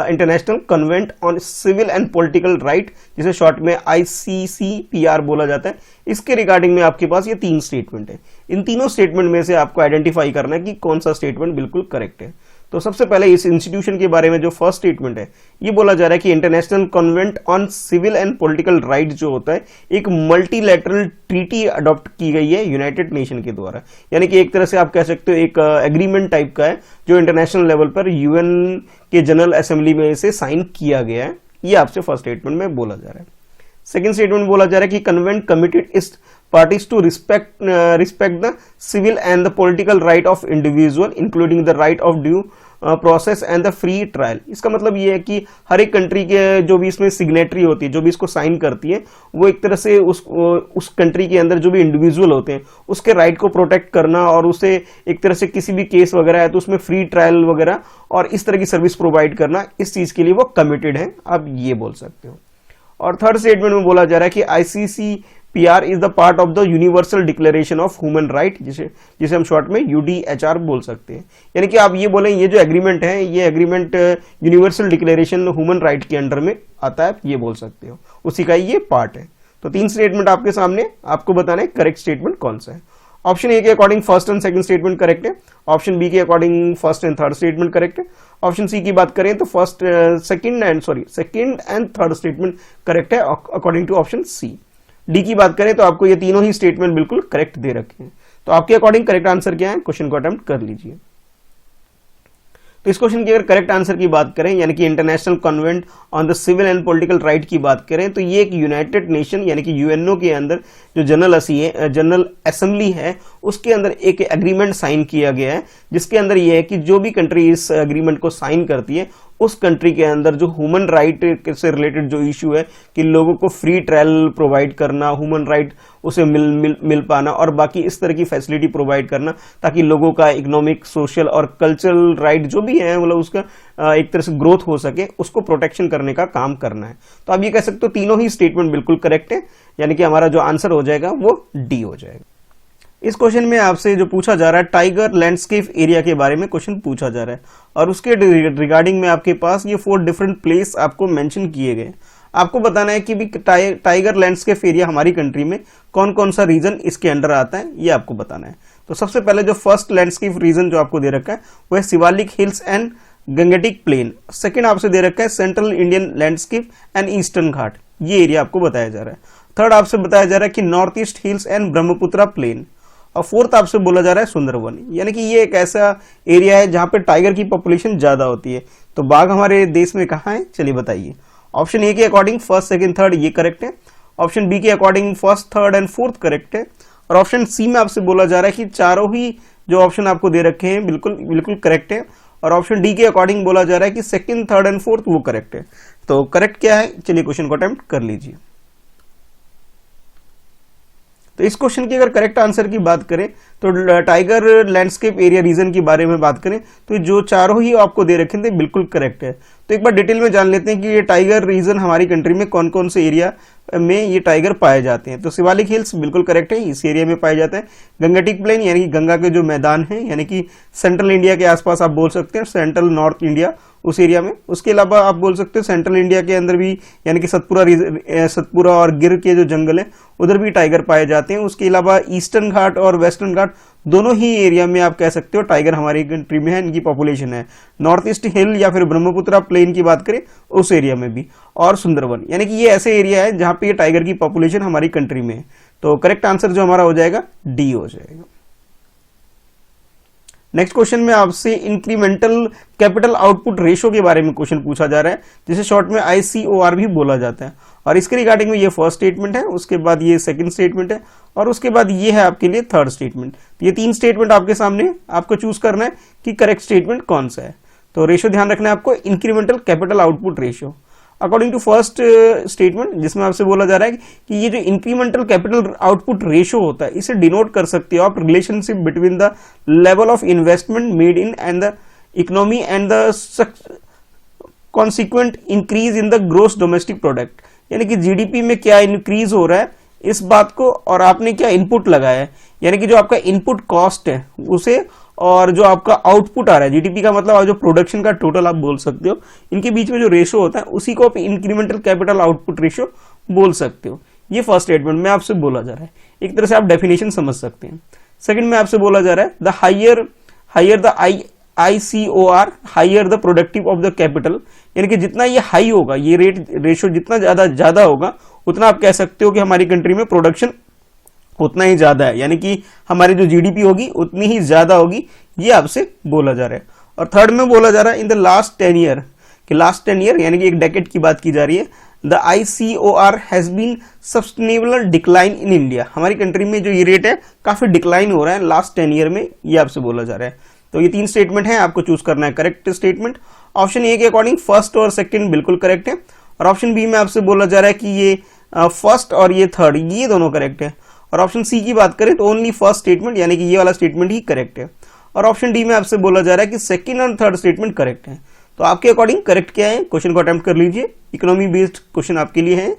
International Covenant on Civil and Political Right, जिसे शॉर्ट में ICCPR बोला जाता है। इसके रिगार्डिंग में आपके पास ये 3 स्टेटमेंट है। इन तीनों स्टेटमेंट में से आपको आइडेंटिफाई करना है कि कौन सा स्टेटमेंट बिल्कुल करेक्ट है। तो सबसे पहले इस इंस्टीट्यूशन के बारे में जो फर्स्ट स्टेटमेंट है, ये बोला जा रहा है कि International Covenant on Civil and Political Right जो होता है एक मल्टीलैटरल ट्रीटी अडॉप्ट की गई है यूनाइटेड नेशन के द्वारा, यानी कि एक तरह से आप कह सकते हो एक एग्रीमेंट टाइप का है जो इंटरनेशनल लेवल पर UN के जनरल असेंबली में से साइन किया गया है। ये आपसे फर्स्ट स्टेटमेंट में बोला जा रहा है। सेकेंड स्टेटमेंट बोला जा रहा है कि convent committed is parties to respect the civil and the political right of individual including the right of due process and the free trial. इसका मतलब ये है कि हर एक कंट्री के जो भी इसमें सिग्नेटरी होती है, जो भी इसको साइन करती है, वो एक तरह से उस कंट्री के अंदर जो भी इंडिविजुअल होते हैं उसके राइट को प्रोटेक्ट करना और उसे एक तरह से किसी भी केस वगैरह है तो उसमें फ्री ट्रायल वगैरह और इस तरह की सर्विस प्रोवाइड करना, इस चीज के लिए वो कमिटेड है, आप ये बोल सकते हो। और थर्ड स्टेटमेंट में बोला जा रहा है कि ICCPR is the part of the universal declaration of human right, जिसे हम शॉर्ट में UDHR बोल सकते हैं। यानी कि आप ये बोलें ये जो एग्रीमेंट है, ये agreement universal declaration human right के अंडर में आता है, ये बोल सकते हो, उसी का ये पार्ट है। तो 3 स्टेटमेंट आपके सामने, आपको बताना है करेक्ट स्टेटमेंट कौन सा है। ऑप्शन ए के according first and second statement correct है। ऑप्शन बी के according first and third statement correct है। ऑप्शन सी की बात करें तो second and third statement correct है according to option C. D की बात करें तो आपको ये तीनों ही स्टेटमेंट बिल्कुल करेक्ट दे रखे हैं। तो आपके अकॉर्डिंग करेक्ट आंसर क्या है, क्वेश्चन को अटेम्प्ट कर लीजिए। तो इस क्वेश्चन की अगर करेक्ट आंसर की बात करें यानी कि International Covenant on the Civil and Political Right की बात करें तो ये एक यूनाइटेड नेशन यानी कि UNO के अंदर जो जनरल असेंबली है उसके अंदर एक एग्रीमेंट साइन किया गया है, जिसके अंदर ये है कि जो भी कंट्री इस एग्रीमेंट को साइन करती है उस कंट्री के अंदर जो ह्यूमन राइट से रिलेटेड जो इश्यू है कि लोगों को फ्री ट्रायल प्रोवाइड करना, ह्यूमन राइट उसे मिल पाना और बाकी इस तरह की फैसिलिटी प्रोवाइड करना ताकि लोगों का इकोनॉमिक, सोशल और कल्चरल राइट जो भी है मतलब उसका एक तरह से ग्रोथ हो सके, उसको प्रोटेक्शन करने का काम करना है। तो आप ये कह सकते हो तीनों ही स्टेटमेंट बिल्कुल करेक्ट है, यानी कि हमारा जो आंसर हो जाएगा वो डी हो जाएगा। इस क्वेश्चन में आपसे जो पूछा जा रहा है टाइगर लैंडस्केप एरिया के बारे में क्वेश्चन पूछा जा रहा है और उसके रिगार्डिंग में आपके पास ये 4 डिफरेंट प्लेस आपको मेंशन किए गए। आपको बताना है कि भी टाइगर लैंडस्केप एरिया हमारी कंट्री में कौन कौन सा रीजन इसके अंडर आता है, ये आपको बताना है। तो सबसे पहले जो फर्स्ट लैंडस्केप रीजन जो आपको दे रखा है वो है Shivalik hills and Gangetic plain. Second आपसे दे रखा है central Indian landscape and eastern ghat, ये एरिया आपको बताया जा रहा है। थर्ड आपसे बताया जा रहा है कि north east hills and Brahmaputra plain. और फोर्थ आपसे बोला जा रहा है सुंदरवन, यानी कि ये एक ऐसा एरिया है जहां पे टाइगर की पॉपुलेशन ज्यादा होती है। तो बाघ हमारे देश में कहाँ है, चलिए बताइए। ऑप्शन ए के अकॉर्डिंग फर्स्ट, सेकंड, थर्ड ये करेक्ट है। ऑप्शन बी के according first, third and fourth correct है। और ऑप्शन सी में आपसे बोला जा रहा है कि चारों ही जो ऑप्शन आपको दे रखे हैं बिल्कुल करेक्ट है। और ऑप्शन डी के अकॉर्डिंग बोला जा रहा है कि सेकंड, थर्ड एंड फोर्थ वो करेक्ट है। तो करेक्ट क्या है, चलिए क्वेश्चन को अटेम्प्ट कर लीजिए। तो इस क्वेश्चन की अगर करेक्ट आंसर की बात करें तो टाइगर लैंडस्केप एरिया रीजन के बारे में बात करें तो जो चारों ही आपको दे रखे थे बिल्कुल करेक्ट है। तो एक बार डिटेल में जान लेते हैं कि ये टाइगर रीजन हमारी कंट्री में कौन कौन से एरिया में ये टाइगर पाए जाते हैं। तो शिवालिक हिल्स बिल्कुल करेक्ट है, इस एरिया में पाए जाते हैं। गंगेटिक प्लेन यानी कि गंगा के जो मैदान है यानी कि सेंट्रल इंडिया के आसपास आप बोल सकते हैं, सेंट्रल नॉर्थ इंडिया उस एरिया में। उसके अलावा आप बोल सकते हो सेंट्रल इंडिया के अंदर भी, यानी कि सतपुरा और गिर के जो जंगल है उधर भी टाइगर पाए जाते हैं। उसके अलावा ईस्टर्न घाट और वेस्टर्न घाट दोनों ही एरिया में आप कह सकते हो टाइगर हमारी कंट्री में है, इनकी पॉपुलेशन है। नॉर्थ ईस्ट हिल या फिर ब्रह्मपुत्रा प्लेन की बात करें उस एरिया में भी, और सुंदरवन, यानी कि ये ऐसे एरिया है जहां पे ये टाइगर की पॉपुलेशन हमारी कंट्री में है। तो करेक्ट आंसर जो हमारा हो जाएगा डी हो जाएगा। नेक्स्ट क्वेश्चन में आपसे इंक्रीमेंटल कैपिटल आउटपुट रेशो के बारे में क्वेश्चन पूछा जा रहा है, जिसे शॉर्ट में ICOR भी बोला जाता है। और इसके रिगार्डिंग में ये फर्स्ट स्टेटमेंट है, उसके बाद ये सेकंड स्टेटमेंट है, और उसके बाद ये है आपके लिए थर्ड स्टेटमेंट। ये तीन स्टेटमेंट आपके सामने, आपको चूज करना है कि करेक्ट स्टेटमेंट कौन सा है। तो रेशो ध्यान रखना है आपको, incremental capital output ratio according to first statement, जिसमें आपसे बोला जा रहा है कि ये जो इंक्रीमेंटल कैपिटल आउटपुट रेशो होता है, इसे डिनोट कर सकते हो आप relationship between the level of investment made in and the economy and the consequent increase in the gross domestic product, यानी कि जीडीपी में क्या इंक्रीज हो रहा है इस बात को, और आपने क्या इनपुट लगाया है, यानी कि जो आपका इनपुट कॉस्ट है उसे, और जो आपका आउटपुट आ रहा है, जीडीपी का मतलब जो प्रोडक्शन का टोटल आप बोल सकते हो, इनके बीच में जो रेशो होता है उसी को आप इंक्रीमेंटल कैपिटल आउटपुट रेशो बोल सकते हो। ये फर्स्ट स्टेटमेंट में आपसे बोला जा रहा है, एक तरह से आप डेफिनेशन समझ सकते हैं। सेकंड में आपसे बोला जा रहा है the higher the ICOR higher the productive of the capital, यानी कि जितना ये हाई होगा, ये रेशो जितना ज्यादा होगा, उतना आप कह सकते हो कि हमारी कंट्री में प्रोडक्शन उतना ही ज्यादा है, यानी कि हमारी जो जीडीपी होगी उतनी ही ज्यादा होगी, ये आपसे बोला जा रहा है। और थर्ड में बोला जा रहा है इन द लास्ट 10 ईयर, कि लास्ट 10 ईयर यानी कि एक डेकेड की बात की जा रही है, the ICOR has been sustainable decline in India, हमारी कंट्री में जो ये रेट है काफी डिक्लाइन हो रहा है लास्ट 10 ईयर में, ये आपसे बोला जा रहा है। तो ये तीन स्टेटमेंट है, आपको चूज करना है करेक्ट स्टेटमेंट। ऑप्शन ए के अकॉर्डिंग फर्स्ट और सेकंड बिल्कुल करेक्ट है, और ऑप्शन बी में आपसे बोला जा रहा है कि ये फर्स्ट और ये थर्ड ये दोनों करेक्ट है, और ऑप्शन सी की बात करें तो ओनली फर्स्ट स्टेटमेंट यानी कि ये वाला स्टेटमेंट ही करेक्ट है, और ऑप्शन डी में आपसे बोला जा रहा है कि सेकंड और थर्ड स्टेटमेंट करेक्ट है। तो आपके अकॉर्डिंग करेक्ट क्या है, क्वेश्चन को अटेम्प्ट कर लीजिए, इकोनॉमी बेस्ड क्वेश्चन आपके लिए है।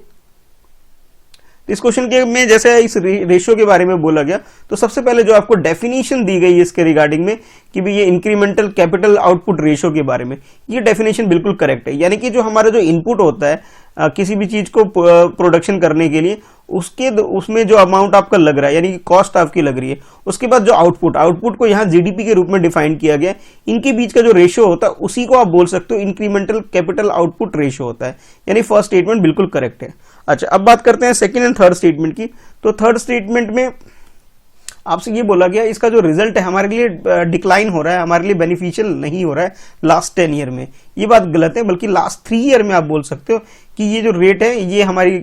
इस क्वेश्चन के में जैसे इस रेशियो के बारे में बोला गया, तो सबसे पहले जो आपको डेफिनेशन दी गई है इसके रिगार्डिंग में कि भी ये इंक्रीमेंटल कैपिटल आउटपुट रेशियो के बारे में, ये डेफिनेशन बिल्कुल करेक्ट है। यानी कि जो हमारा जो इनपुट होता है किसी भी चीज को प्रोडक्शन करने के लिए, उसमें जो अमाउंट आपका लग रहा है यानी कि कॉस्ट आपकी लग रही है, उसके बाद जो आउटपुट को यहाँ जीडीपी के रूप में डिफाइन किया गया है, इनके बीच का जो रेशियो होता है उसी को आप बोल सकते हो इंक्रीमेंटल कैपिटल आउटपुट रेशियो होता है, यानी फर्स्ट स्टेटमेंट बिल्कुल करेक्ट है। अच्छा, अब बात करते हैं सेकंड एंड थर्ड स्टेटमेंट की। तो थर्ड स्टेटमेंट में आपसे ये बोला गया इसका जो रिजल्ट है हमारे लिए डिक्लाइन हो रहा है, हमारे लिए बेनिफिशियल नहीं हो रहा है लास्ट 10 ईयर में, ये बात गलत है, बल्कि लास्ट 3 ईयर में आप बोल सकते हो कि ये जो रेट है ये हमारी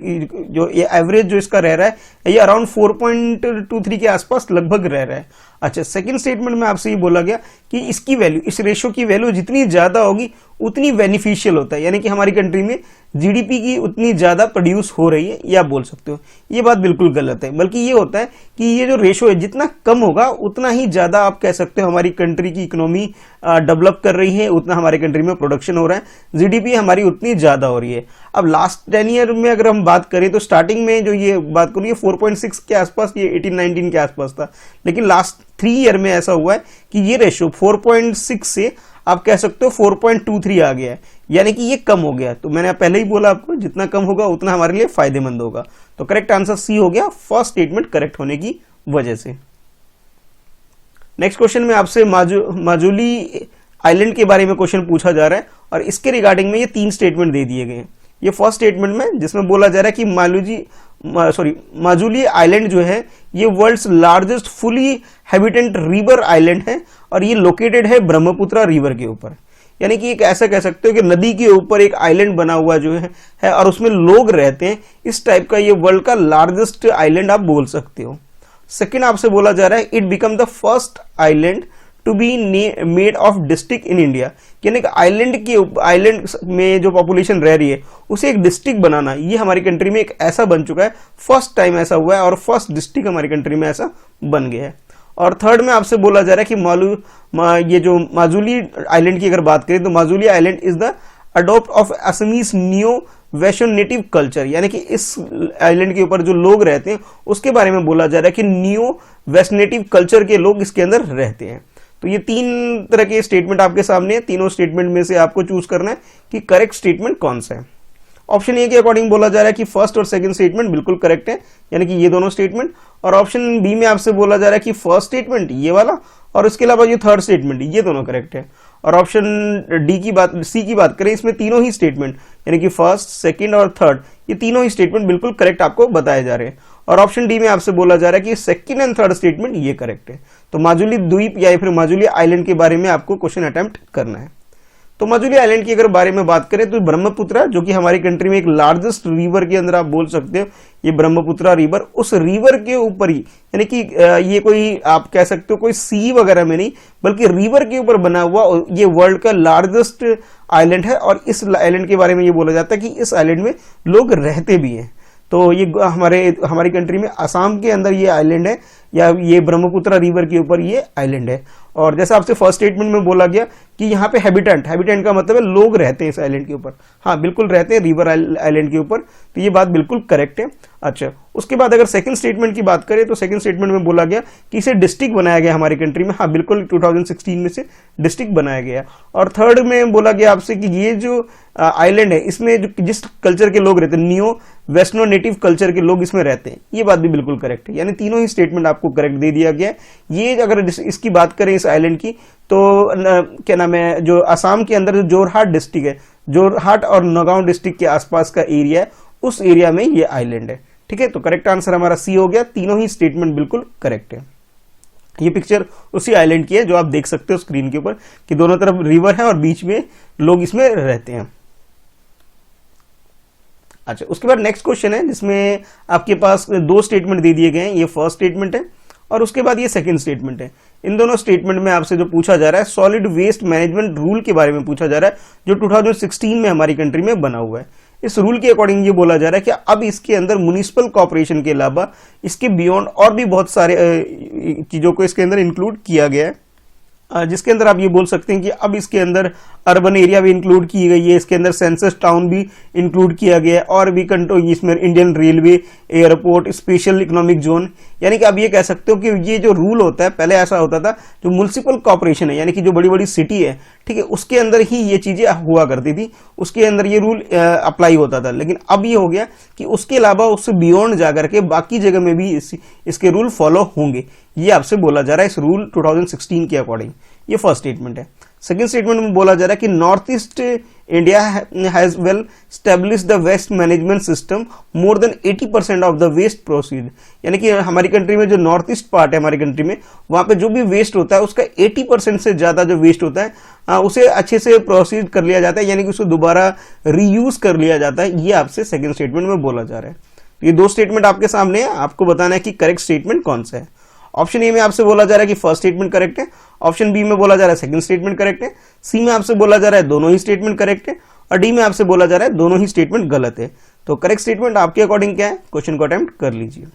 जो ये एवरेज जो इसका रह रहा है ये अराउंड 4.23 के आसपास लगभग रह रहा है। अच्छा, सेकंड स्टेटमेंट में आपसे ये बोला गया कि इसकी वैल्यू, इस रेशियो की वैल्यू जितनी ज्यादा होगी उतनी बेनिफिशियल होता है, यानी कि हमारी कंट्री में जीडीपी की उतनी ज्यादा प्रोड्यूस हो रही है, ये आप बोल सकते हो। ये बात बिल्कुल गलत है, बल्कि ये होता है कि ये जो रेशियो है जितना कम होगा उतना ही ज्यादा आप कह सकते हो हमारी कंट्री की इकोनॉमी डेवलप कर रही है, उतना हमारे कंट्री में प्रोडक्शन हो रहा है, जीडीपी हमारी उतनी ज्यादा हो रही है। अब लास्ट 10 ईयर में अगर हम बात करें तो स्टार्टिंग में जो ये बात करूँ 4.6 के आसपास, ये 18-19 के आसपास था, लेकिन लास्ट 3 ईयर में ऐसा हुआ है कि ये रेशियो 4.6 से आप कह सकते हो 4.23 आ गया है, यानी कि ये कम हो गया। तो मैंने पहले ही बोला आपको जितना कम होगा उतना हमारे लिए फायदेमंद होगा। तो करेक्ट आंसर सी हो गया, फर्स्ट स्टेटमेंट करेक्ट होने की वजह से। नेक्स्ट क्वेश्चन में आपसे माजुली आइलैंड के बारे में क्वेश्चन पूछा जा रहा है, और इसके रिगार्डिंग में ये 3 स्टेटमेंट दे दिए गए हैं। ये फर्स्ट स्टेटमेंट में जिसमें बोला जा रहा है कि माजुली आइलैंड जो है ये world's largest fully habitant river island है, और ये लोकेटेड है ब्रह्मपुत्रा रिवर के ऊपर, यानी कि एक ऐसा कह सकते हो कि नदी के ऊपर एक आइलैंड बना हुआ जो है और उसमें लोग रहते हैं, इस टाइप का ये वर्ल्ड का लार्जेस्ट आइलैंड आप बोल सकते हो। सेकेंड आपसे बोला जा रहा है it become the first island to be made of district in India, यानी कि आइलैंड में जो पॉपुलेशन रह रही है उसे एक डिस्ट्रिक्ट बनाना, ये हमारी कंट्री में एक ऐसा बन चुका है, फर्स्ट टाइम ऐसा हुआ है और फर्स्ट डिस्ट्रिक्ट हमारी कंट्री में ऐसा बन गया है। और थर्ड में आपसे बोला जा रहा है कि ये जो माजुली आइलैंड की अगर बात करें तो Majuli island is the abode of Assamese neo वेशन नेटिव कल्चर, यानी कि इस आइलैंड के ऊपर जो लोग रहते हैं उसके बारे में बोला जा रहा है कि न्यू वेस्ट नेटिव कल्चर के लोग इसके अंदर रहते हैं। तो ये 3 तरह के स्टेटमेंट आपके सामने है, तीनों स्टेटमेंट में से आपको चूज करना है कि करेक्ट स्टेटमेंट कौन सा है। ऑप्शन ए के अकॉर्डिंग बोला जा रहा है कि फर्स्ट और सेकंड स्टेटमेंट बिल्कुल करेक्ट है, यानी कि ये दोनों स्टेटमेंट। और ऑप्शन बी में आपसे बोला जा रहा है कि फर्स्ट स्टेटमेंट ये वाला और उसके अलावा ये थर्ड स्टेटमेंट ये दोनों करेक्ट है। और ऑप्शन सी की बात करें, इसमें तीनों ही स्टेटमेंट यानी कि फर्स्ट, सेकंड और थर्ड ये तीनों ही स्टेटमेंट बिल्कुल करेक्ट आपको बताए जा रहे हैं। और ऑप्शन डी में आपसे बोला जा रहा है कि सेकंड एंड थर्ड स्टेटमेंट ये करेक्ट है। तो माजुली द्वीप या फिर माजुली आइलैंड के बारे में आपको क्वेश्चन अटेम्प्ट करना है। तो माजुली आइलैंड की अगर बारे में बात करें तो ब्रह्मपुत्र जो कि हमारी कंट्री में एक लार्जेस्ट रिवर के अंदर आप बोल सकते हो, ये ब्रह्मपुत्र रिवर, उस रिवर के ऊपर ही, यानी कि ये कोई आप कह सकते हो कोई सी वगैरह में नहीं बल्कि रिवर के ऊपर बना हुआ ये वर्ल्ड का लार्जेस्ट आइलैंड है। और इस आइलैंड के बारे में ये बोला जाता है कि इस आइलैंड में लोग रहते भी हैं। तो ये हमारी कंट्री में असम के अंदर ये आइलैंड है, या ये ब्रह्मपुत्र रिवर के ऊपर ये आइलैंड है। और जैसा आपसे फर्स्ट स्टेटमेंट में बोला गया कि यहाँ पे हैबिटेंट का मतलब है लोग रहते हैं इस आइलैंड के ऊपर, हाँ बिल्कुल रहते हैं रिवर आइलैंड के ऊपर, तो ये बात बिल्कुल करेक्ट है। अच्छा, उसके बाद अगर सेकंड स्टेटमेंट की बात करें तो सेकंड स्टेटमेंट में बोला गया कि इसे डिस्ट्रिक्ट बनाया गया हमारी कंट्री में, हाँ बिल्कुल 2016 में से डिस्ट्रिक्ट बनाया गया। और थर्ड में बोला गया आपसे कि ये जो आइलैंड है इसमें जो जिस कल्चर के लोग रहते हैं, नियो वेस्टर्नो नेटिव कल्चर के लोग इसमें रहते हैं, ये बात भी बिल्कुल करेक्ट है। यानी तीनों ही स्टेटमेंट आपको करेक्ट दे दिया गया है। ये अगर इसकी बात करें इस आइलैंड की तो क्या नाम है, जो असम के अंदर जो जोरहाट डिस्ट्रिक्ट है, जोरहाट और नगांव डिस्ट्रिक्ट के आसपास का एरिया है, उस एरिया में ये आइलैंड है। ठीक है, तो करेक्ट आंसर हमारा सी हो गया। तीनों ही स्टेटमेंट बिल्कुल करेक्ट है। ये पिक्चर उसी आइलैंड की है जो आप देख सकते हो स्क्रीन के ऊपर कि दोनों तरफ रिवर है और बीच में लोग इसमें रहते हैं। अच्छा, उसके बाद नेक्स्ट क्वेश्चन है जिसमें आपके पास दो स्टेटमेंट दे दिए गए हैं। ये फर्स्ट स्टेटमेंट है और उसके बाद ये सेकंड स्टेटमेंट है। इन दोनों स्टेटमेंट में आपसे जो पूछा जा रहा है सॉलिड वेस्ट मैनेजमेंट रूल के बारे में पूछा जा रहा है, जो 2016 में हमारी कंट्री में बना हुआ है। इस रूल के अकॉर्डिंग ये बोला जा रहा है कि अब इसके अंदर म्युनिसिपल कॉर्पोरेशन के अलावा इसके बियॉन्ड और भी बहुत सारे चीजों को इसके अंदर इंक्लूड किया गया है, जिसके अंदर आप ये बोल सकते हैं कि अब इसके अंदर अर्बन एरिया भी इंक्लूड की गई है, इसके अंदर सेंसस टाउन भी इंक्लूड किया गया है, और भी इसमें Indian railway, airport, special economic zone. यानी कि आप ये कह सकते हो कि ये जो रूल होता है, पहले ऐसा होता था जो म्युनिसिपल कॉर्पोरेशन है यानी कि जो बड़ी बड़ी सिटी है, ठीक है, उसके अंदर ही ये चीजें हुआ करती थी, उसके अंदर ये रूल अप्लाई होता था। लेकिन अब ये हो गया कि उसके अलावा उससे बियॉन्ड जाकर के बाकी जगह में भी इसके रूल फॉलो होंगे, ये आपसे बोला जा रहा है इस रूल 2016 के अकॉर्डिंग। ये फर्स्ट स्टेटमेंट है। सेकेंड स्टेटमेंट में बोला जा रहा है कि north east India has well establish the waste management system, more than 80% of the waste proceed. यानी कि हमारी कंट्री में जो नॉर्थ ईस्ट पार्ट है हमारी कंट्री में, वहां पे जो भी वेस्ट होता है उसका 80% से ज्यादा जो वेस्ट होता है उसे अच्छे से प्रोसीड कर लिया जाता है, यानी कि उसको दोबारा रीयूज कर लिया जाता है। ये आपसे सेकेंड स्टेटमेंट में बोला जा रहा है। ये दो स्टेटमेंट आपके सामने है, आपको बताना है कि करेक्ट स्टेटमेंट कौन सा है। ऑप्शन ए में आपसे बोला जा रहा है कि फर्स्ट स्टेटमेंट करेक्ट है, ऑप्शन बी में बोला जा रहा है सेकंड स्टेटमेंट करेक्ट है, सी में आपसे बोला जा रहा है दोनों ही स्टेटमेंट करेक्ट है, और डी में आपसे बोला जा रहा है दोनों ही स्टेटमेंट गलत है। तो करेक्ट स्टेटमेंट आपके अकॉर्डिंग क्या है, क्वेश्चन को अटेम्प्ट कर लीजिए।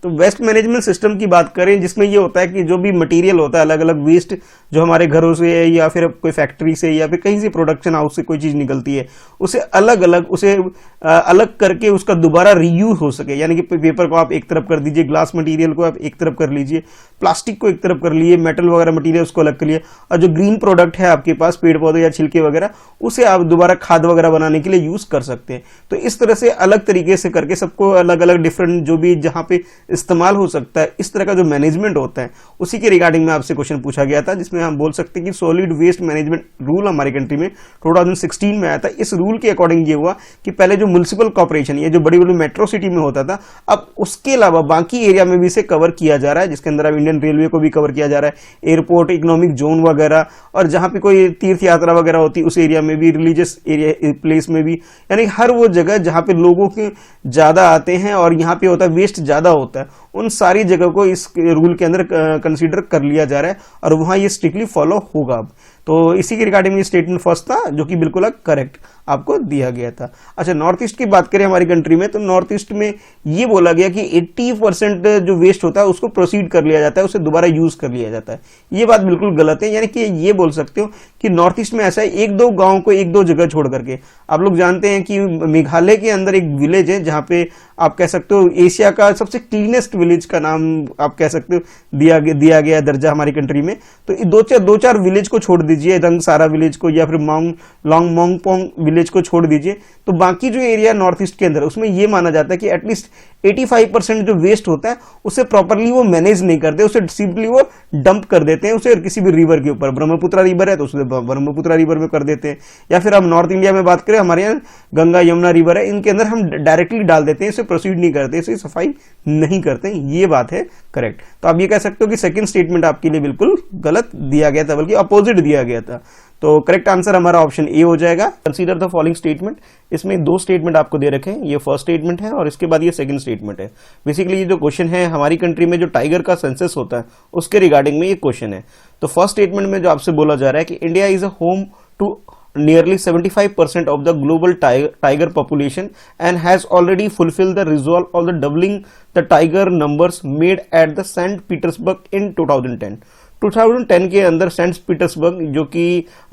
तो वेस्ट मैनेजमेंट सिस्टम की बात करें, जिसमें ये होता है कि जो भी मटेरियल होता है, अलग अलग वेस्ट जो हमारे घरों से या फिर कोई फैक्ट्री से या फिर कहीं से प्रोडक्शन हाउस से कोई चीज निकलती है, उसे अलग करके उसका दोबारा रीयूज हो सके। यानी कि पेपर को आप एक तरफ कर दीजिए, ग्लास मटेरियल को आप एक तरफ कर लीजिए, प्लास्टिक को एक तरफ कर लिए, मेटल वगैरह मटेरियल उसको अलग कर लिए, और जो ग्रीन प्रोडक्ट है आपके पास पेड़ पौधे या छिलके वगैरह, उसे आप दोबारा खाद वगैरह बनाने के लिए यूज कर सकते हैं। तो इस तरह से अलग तरीके से करके सबको अलग अलग डिफरेंट जो भी जहां पे इस्तेमाल हो सकता है, इस तरह का जो मैनेजमेंट होता है उसी के रिगार्डिंग में आपसे क्वेश्चन पूछा गया था, जिसमें हम बोल सकते हैं कि सॉलिड वेस्ट मैनेजमेंट रूल हमारी कंट्री में 2016 में आया था। इस रूल के अकॉर्डिंग ये हुआ कि पहले जो म्युनिसिपल कॉर्पोरेशन, ये जो बड़ी बड़ी मेट्रो सिटी में होता था, अब उसके अलावा बाकी एरिया में भी इसे कवर किया जा रहा है, जिसके अंदर अब इंडियन रेलवे को भी कवर किया जा रहा है, एयरपोर्ट, इकोनॉमिक जोन वगैरह, और जहां पे कोई तीर्थ यात्रा वगैरह होती है उस एरिया में भी, रिलीजियस एरिया प्लेस में भी, यानी हर वो जगह जहां पे लोगों के ज्यादा आते हैं और यहाँ पे होता है वेस्ट ज्यादा होता है, उन सारी जगह को इस रूल के अंदर कंसीडर कर लिया जा रहा है और वहां ये स्ट्रिक्टली फॉलो होगा। अब तो इसी के रिगार्डिंग ये स्टेटमेंट फर्स्ट था जो कि बिल्कुल करेक्ट आपको दिया गया था। अच्छा, नॉर्थ ईस्ट की बात करें हमारी कंट्री में, तो नॉर्थ ईस्ट में ये बोला गया कि 80% जो वेस्ट होता है उसको प्रोसीड कर लिया जाता है, उसे दोबारा यूज कर लिया जाता है। ये बात बिल्कुल गलत है। यानी कि ये बोल सकते हो कि नॉर्थ ईस्ट में ऐसा है, एक दो गांव को एक दो जगह छोड़ करके। आप लोग जानते हैं कि मेघालय के अंदर एक विलेज है जहां पे आप कह सकते हो एशिया का सबसे क्लीनेस्ट विलेज का नाम आप कह सकते हो दिया गया दर्जा हमारी कंट्री में। तो दो चार विलेज को छोड़ दीजिए, रंगसारा विलेज को या फिर लॉन्ग मोंगपोंग विलेज को छोड़ दीजिए, तो बाकी जो एरिया नॉर्थ ईस्ट के अंदर उसमें यह माना जाता है कि एटलीस्ट 85% जो वेस्ट होता है उसे प्रॉपरली वो मैनेज नहीं करते, उसे सिंपली वो डंप कर देते हैं उसे किसी भी रिवर के ऊपर। ब्रह्मपुत्र रिवर है तो उसे ब्रह्मपुत्र रिवर में कर देते हैं, या फिर हम नॉर्थ इंडिया में बात करें, हमारे यहाँ गंगा यमुना रिवर है, इनके अंदर हम डायरेक्टली डाल देते हैं, इसे प्रोसीड नहीं करते, इसे सफाई नहीं करते। ये बात है करेक्ट। तो आप ये कह सकते हो कि सेकंड स्टेटमेंट आपके लिए बिल्कुल गलत दिया गया था, बल्कि अपोजिट दिया गया था। तो करेक्ट आंसर हमारा ऑप्शन ए हो जाएगा। Consider the following statement. इसमें दो स्टेटमेंट आपको दे रखे हैं, ये फर्स्ट स्टेटमेंट है और इसके बाद ये सेकंड स्टेटमेंट है। बेसिकली ये जो क्वेश्चन है हमारी कंट्री में जो टाइगर का सेंसस होता है उसके रिगार्डिंग में ये क्वेश्चन है। तो फर्स्ट स्टेटमेंट में जो आपसे बोला जा रहा है कि India is a home to nearly 75% of the global tiger population and has already fulfilled the resolve of the doubling the tiger numbers made at the St. Petersburg in 2010. 2010 के अंदर सेंट पीटर्सबर्ग जो कि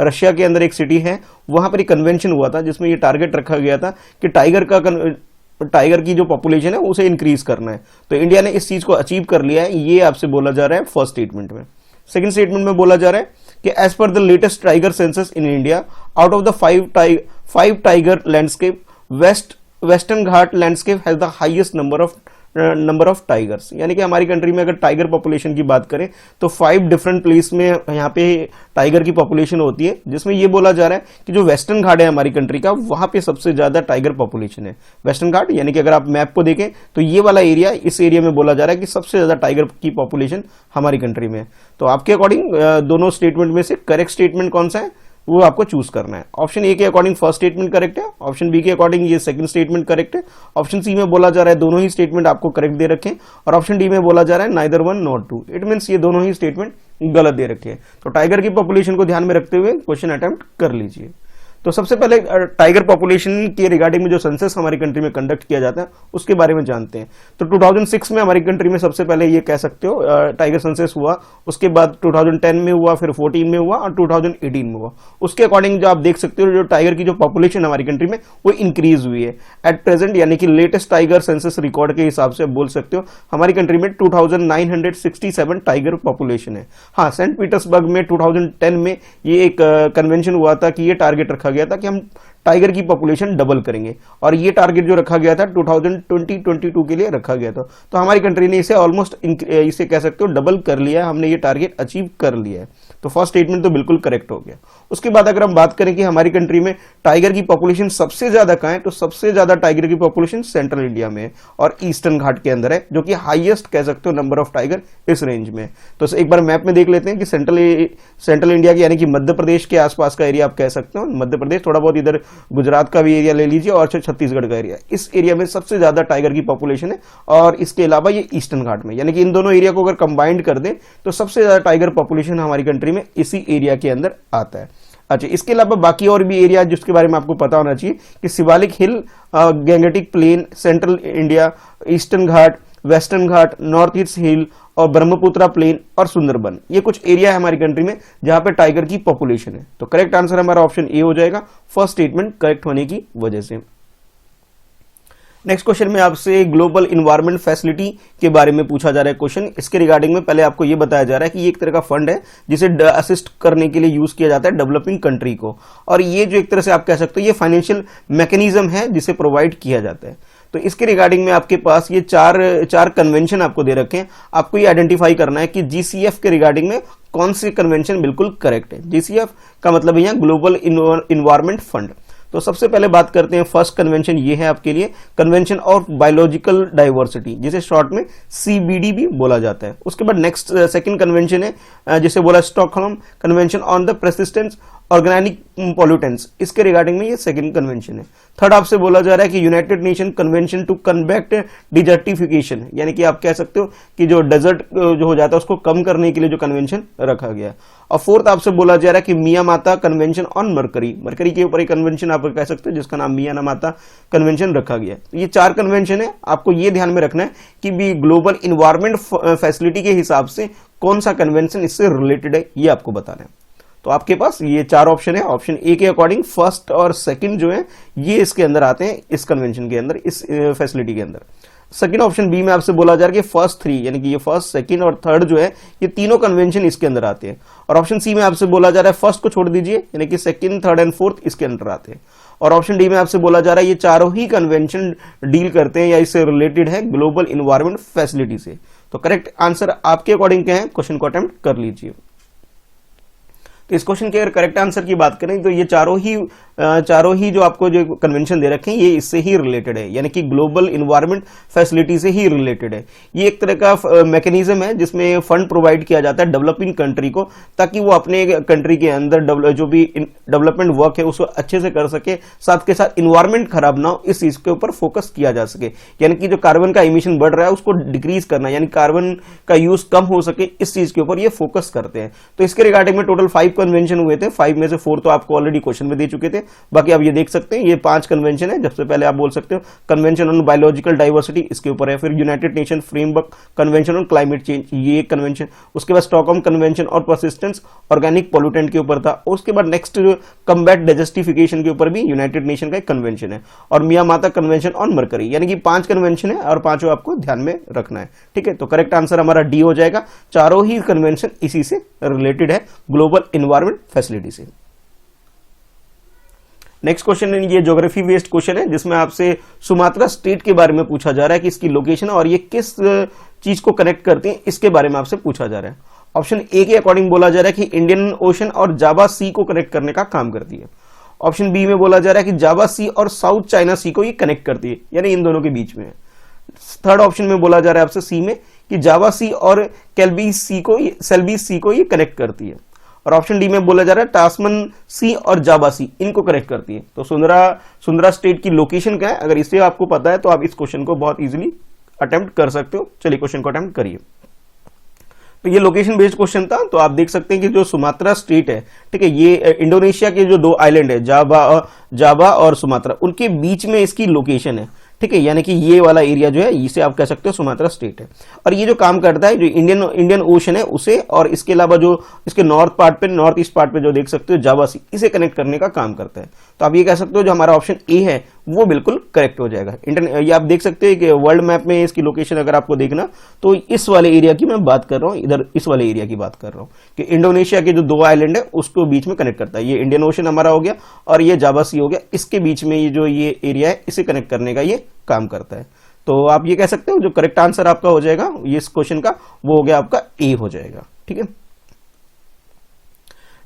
Russia के अंदर एक city है, वहां पर एक कन्वेंशन हुआ था जिसमें ये टारगेट रखा गया था कि टाइगर की जो पॉपुलेशन है उसे इंक्रीज करना है। तो इंडिया ने इस चीज को अचीव कर लिया है, ये आपसे बोला जा रहा है फर्स्ट स्टेटमेंट में। सेकंड स्टेटमेंट में बोला जा रहा है कि as per the latest tiger census in India, out of the five tiger landscape, Western Ghat landscape has the highest number of tigers. यानी कि हमारी कंट्री में अगर टाइगर पॉपुलेशन की बात करें तो 5 डिफरेंट प्लेस में यहाँ पे टाइगर की पॉपुलेशन होती है, जिसमें ये बोला जा रहा है कि जो वेस्टर्न घाट है हमारी कंट्री का, वहां पे सबसे ज्यादा टाइगर पॉपुलेशन है। वेस्टर्न घाट यानी कि अगर आप मैप को देखें तो ये वाला एरिया, इस एरिया में बोला जा रहा है कि सबसे ज्यादा टाइगर की पॉपुलेशन हमारी कंट्री में है। तो आपके अकॉर्डिंग दोनों स्टेटमेंट में से करेक्ट स्टेटमेंट कौन सा है वो आपको चूज करना है। ऑप्शन ए के अकॉर्डिंग फर्स्ट स्टेटमेंट करेक्ट है, ऑप्शन बी के अकॉर्डिंग ये सेकंड स्टेटमेंट करेक्ट है, ऑप्शन सी में बोला जा रहा है दोनों ही स्टेटमेंट आपको करेक्ट दे रखे हैं, और ऑप्शन डी में बोला जा रहा है neither one nor two. It means ये दोनों ही स्टेटमेंट गलत दे रखे हैं। तो टाइगर की पॉपुलेशन को ध्यान में रखते हुए क्वेश्चन अटेम्प्ट कर लीजिए। तो सबसे पहले टाइगर पॉपुलेशन के रिगार्डिंग में जो सेंसस हमारी कंट्री में कंडक्ट किया जाता है उसके बारे में जानते हैं। तो 2006 में हमारी कंट्री में सबसे पहले ये कह सकते हो टाइगर सेंसस हुआ, उसके बाद 2010 में हुआ, फिर 14 में हुआ और 2018 में हुआ। उसके अकॉर्डिंग जो आप देख सकते हो जो टाइगर की जो पॉपुलेशन हमारी कंट्री में वो इंक्रीज हुई है एट प्रेजेंट, यानी कि लेटेस्ट टाइगर सेंसस रिकॉर्ड के हिसाब से बोल सकते हो हमारी कंट्री में 2967 टाइगर पॉपुलेशन है। हाँ, सेंट पीटर्सबर्ग में 2010 में ये एक कन्वेंशन हुआ था कि ये टारगेट रखा गया था कि हम टाइगर की पॉपुलेशन डबल करेंगे, और ये टारगेट जो रखा गया था 2022 के लिए रखा गया था। तो हमारी कंट्री ने इसे ऑलमोस्ट इसे कह सकते हो डबल कर लिया है, हमने ये टारगेट अचीव कर लिया है। तो फर्स्ट स्टेटमेंट तो बिल्कुल करेक्ट हो गया। उसके बाद अगर हम बात करें कि हमारी कंट्री में टाइगर की पॉपुलेशन सबसे ज्यादा कहां है, तो सबसे ज्यादा टाइगर की पॉपुलेशन सेंट्रल इंडिया में है और ईस्टर्न घाट के अंदर है, जो कि हाईएस्ट कह सकते हो नंबर ऑफ टाइगर इस रेंज में। तो एक बार मैप में देख लेते हैं कि सेंट्रल इंडिया की यानी कि मध्य प्रदेश के आसपास का एरिया आप कह सकते हो, मध्य प्रदेश, थोड़ा बहुत इधर गुजरात का भी एरिया ले लीजिए और छत्तीसगढ़ का एरिया, इस एरिया में सबसे ज्यादा टाइगर की पॉपुलेशन है। और इसके अलावा ये ईस्टर्न घाट में, यानी कि इन दोनों एरिया को अगर कंबाइंड कर दें तो सबसे ज्यादा टाइगर पॉपुलेशन हमारी कंट्री में इसी एरिया के अंदर आता है। अच्छा, इसके अलावा बाकी और भी एरिया जिसके बारे में आपको पता होना चाहिए कि Shivalik hill, Gangetic plain, central India, eastern ghat, western ghat, north east hill और ब्रह्मपुत्र प्लेन और सुंदरबन, ये कुछ एरिया है हमारी कंट्री में जहां पे टाइगर की पॉपुलेशन है। तो करेक्ट आंसर हमारा ऑप्शन ए हो जाएगा, फर्स्ट स्टेटमेंट करेक्ट होने की वजह से। नेक्स्ट क्वेश्चन में आपसे ग्लोबल इन्वायरमेंट फैसिलिटी के बारे में पूछा जा रहा है क्वेश्चन। इसके रिगार्डिंग में पहले आपको ये बताया जा रहा है कि ये एक तरह का फंड है जिसे असिस्ट करने के लिए यूज किया जाता है डेवलपिंग कंट्री को, और ये जो एक तरह से आप कह सकते हो ये फाइनेंशियल मैकेनिज्म है जिसे प्रोवाइड किया जाता है। तो इसके रिगार्डिंग में आपके पास ये चार कन्वेंशन आपको दे रखे हैं, आपको ये आइडेंटिफाई करना है कि जीसीएफ के रिगार्डिंग में कौन से कन्वेंशन बिल्कुल करेक्ट है। जीसीएफ का मतलब है यहाँ ग्लोबल इन्वायरमेंट फंड। तो सबसे पहले बात करते हैं फर्स्ट कन्वेंशन, ये है आपके लिए कन्वेंशन ऑफ बायोलॉजिकल डाइवर्सिटी, जिसे शॉर्ट में सीबीडी भी बोला जाता है। उसके बाद नेक्स्ट सेकंड कन्वेंशन है जिसे बोला Stockholm convention on the persistence organic pollutants, इसके रिगार्डिंग में ये सेकंड कन्वेंशन है। थर्ड आपसे बोला जा रहा है कि United Nation Convention to combat desertification, यानी कि आप कह सकते हो कि जो डेजर्ट जो हो जाता है उसको कम करने के लिए जो कन्वेंशन रखा गया। और फोर्थ आपसे बोला जा रहा है कि मियामाता कन्वेंशन ऑन मरकरी, मरकरी के ऊपर एक कन्वेंशन आप कह सकते हो जिसका नाम मियामाता कन्वेंशन रखा गया। तो ये 4 कन्वेंशन है, आपको ये ध्यान में रखना है कि भी ग्लोबल इन्वायरमेंट फैसिलिटी के हिसाब से कौन सा कन्वेंशन इससे रिलेटेड है, ये आपको बताना है। तो आपके पास ये 4 ऑप्शन है। ऑप्शन ए के अकॉर्डिंग फर्स्ट और सेकंड जो है ये इसके अंदर आते हैं, इस कन्वेंशन के अंदर, इस फैसिलिटी के अंदर। सेकंड ऑप्शन बी में आपसे बोला जा रहा है कि फर्स्ट 3 यानी कि ये फर्स्ट, सेकंड और थर्ड जो है ये तीनों कन्वेंशन इसके अंदर आते हैं। और ऑप्शन सी में आपसे बोला जा रहा है फर्स्ट को छोड़ दीजिए, यानी कि सेकंड, थर्ड एंड फोर्थ इसके अंदर आते हैं। और ऑप्शन डी में आपसे बोला जा रहा है ये चारों ही कन्वेंशन डील करते हैं या इससे रिलेटेड है ग्लोबल इन्वायरमेंट फैसिलिटी से। तो करेक्ट आंसर आपके अकॉर्डिंग क्या है, क्वेश्चन को अटेम्प्ट कर लीजिए। तो इस क्वेश्चन के अगर करेक्ट आंसर की बात करें तो ये चारों ही जो आपको जो कन्वेंशन दे रखे हैं ये इससे ही रिलेटेड है, यानी कि ग्लोबल इन्वायरमेंट फैसिलिटी से ही रिलेटेड है। ये एक तरह का मैकेनिज्म है जिसमें फंड प्रोवाइड किया जाता है डेवलपिंग कंट्री को, ताकि वो अपने कंट्री के अंदर जो भी डेवलपमेंट वर्क है उसको अच्छे से कर सके, साथ के साथ इन्वायरमेंट खराब ना हो, इस चीज के ऊपर फोकस किया जा सके। यानी कि जो कार्बन का इमिशन बढ़ रहा है उसको डिक्रीज करना, यानी कार्बन का यूज कम हो सके, इस चीज के ऊपर ये फोकस करते हैं। तो इसके रिगार्डिंग में टोटल 5 कन्वेंशन हुए थे, 5 में से 4 तो आपको ऑलरेडी क्वेश्चन में दे चुके थे, बाकी आप ये देख सकते हैं ये 5 कन्वेंशन है। सबसे पहले आप बोल सकते हो कन्वेंशन ऑन बायोलॉजिकल डाइवर्सिटी, इसके ऊपर है। फिर United nation framework convention on climate change, ये एक कन्वेंशन। उसके बाद स्टॉकहोम कन्वेंशन और परसिस्टेंस ऑर्गेनिक पॉल्यूटेंट के ऊपर था। उसके बाद नेक्स्ट कम्बैट डेजर्टिफिकेशन के ऊपर भी यूनाइटेड नेशन का एक कन्वेंशन है। और मियामाता कन्वेंशन ऑन मरकरी, यानी कि 5 कन्वेंशन है और 5 आपको ध्यान में रखना है। ठीक है, तो करेक्ट आंसर हमारा डी हो जाएगा। चारों ही कन्वेंशन इसी से रिलेटेड है, ग्लोबल इन्वायरमेंट फैसिलिटी से। नेक्स्ट क्वेश्चन ये ज्योग्राफी बेस्ड क्वेश्चन है जिसमें आपसे सुमात्रा स्टेट के बारे में पूछा जा रहा है कि इसकी लोकेशन और ये किस चीज को कनेक्ट करते हैं, इसके बारे में आपसे पूछा जा रहा है। ऑप्शन ए के अकॉर्डिंग बोला जा रहा है कि इंडियन ओशन और जावा सी को कनेक्ट करने का काम करती है। ऑप्शन बी में बोला जा रहा है कि जावा सी और साउथ चाइना सी को ये कनेक्ट करती है, यानी इन दोनों के बीच में है। थर्ड ऑप्शन में बोला जा रहा है आपसे सी में कि जावा सी और सेल्बीज सी को ये कनेक्ट करती है। और ऑप्शन डी में बोला जा रहा है टास्मन सी और जावा सी इनको कनेक्ट करती है। तो सुंदरा स्टेट की लोकेशन क्या है, अगर इसे आपको पता है तो आप इस क्वेश्चन को बहुत इजीली अटेम्प्ट कर सकते हो। चलिए क्वेश्चन को अटेम्प्ट करिए। तो ये लोकेशन बेस्ड क्वेश्चन था। तो आप देख सकते हैं कि जो सुमात्रा स्टेट है, ठीक है, ये इंडोनेशिया के जो 2 आइलैंड है जावा और सुमात्रा, उनके बीच में इसकी लोकेशन है। ठीक है, यानी कि ये वाला एरिया जो है इसे आप कह सकते हो सुमात्रा स्टेट है। और ये जो काम करता है जो इंडियन ओशन है उसे, और इसके अलावा जो इसके नॉर्थ ईस्ट पार्ट पे जो देख सकते हो जावा सी, इसे कनेक्ट करने का काम करता है। तो आप ये कह सकते हो जो हमारा ऑप्शन ए है वो बिल्कुल करेक्ट हो जाएगा। ये आप देख सकते हैं कि वर्ल्ड मैप में इसकी लोकेशन अगर आपको देखना तो इस वाले एरिया की मैं बात कर रहा हूँ, इधर इस वाले एरिया की बात कर रहा हूँ कि इंडोनेशिया के जो 2 आइलैंड है उसको बीच में कनेक्ट करता है। ये इंडियन ओशन हमारा हो गया और ये जावा सी हो गया, इसके बीच में ये एरिया है, इसे कनेक्ट करने का ये काम करता है। तो आप ये कह सकते हो जो करेक्ट आंसर आपका हो जाएगा ये इस क्वेश्चन का, वो हो गया आपका ए हो जाएगा। ठीक है,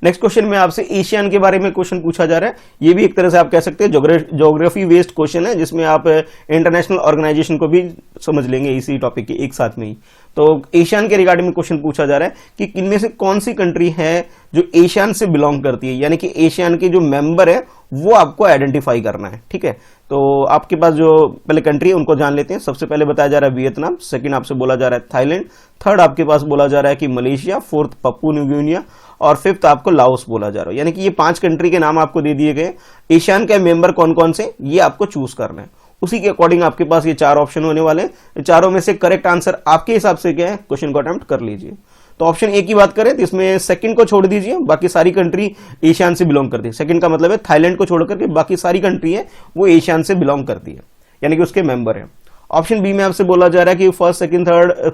नेक्स्ट क्वेश्चन में आपसे एशियन के बारे में क्वेश्चन पूछा जा रहा है। ये भी एक तरह से आप कह सकते हैं ज्योग्राफी बेस्ड क्वेश्चन है जिसमें आप इंटरनेशनल ऑर्गेनाइजेशन को भी समझ लेंगे इसी टॉपिक के एक साथ में ही। तो एशियन के रिगार्डिंग में क्वेश्चन पूछा जा रहा है कि इनमें से कौन सी कंट्री है जो एशियन से बिलोंग करती है, यानी कि एशियन के जो मेंबर है वो आपको आइडेंटिफाई करना है। ठीक है, तो आपके पास जो पहले कंट्री है उनको जान लेते हैं। सबसे पहले बताया जा रहा है वियतनाम, सेकंड आपसे बोला जा रहा है थाईलैंड, थर्ड आपके पास बोला जा रहा है कि Malaysia, fourth Pappu new Guinea और फिफ्थ आपको लाओस बोला जा रहा है। यानी कि ये 5 कंट्री के नाम आपको दे दिए गए। एशियन के मेंबर कौन कौन से ये आपको चूज करना है, उसी के अकॉर्डिंग आपके पास ये 4 ऑप्शन होने वाले हैं। चारों में से करेक्ट आंसर आपके हिसाब से क्या है, क्वेश्चन को अटेम्प्ट कर लीजिए। तो ऑप्शन ए की बात करें तो इसमें सेकंड को छोड़ दीजिए, बाकी सारी कंट्री एशियन से बिलोंग करती है। सेकंड का मतलब है थाईलैंड को छोड़कर के बाकी सारी कंट्री है वो एशियन से बिलोंग करती है, यानी कि उसके मेंबर है। ऑप्शन बी में आपसे बोला जा रहा है कि फर्स्ट सेकंड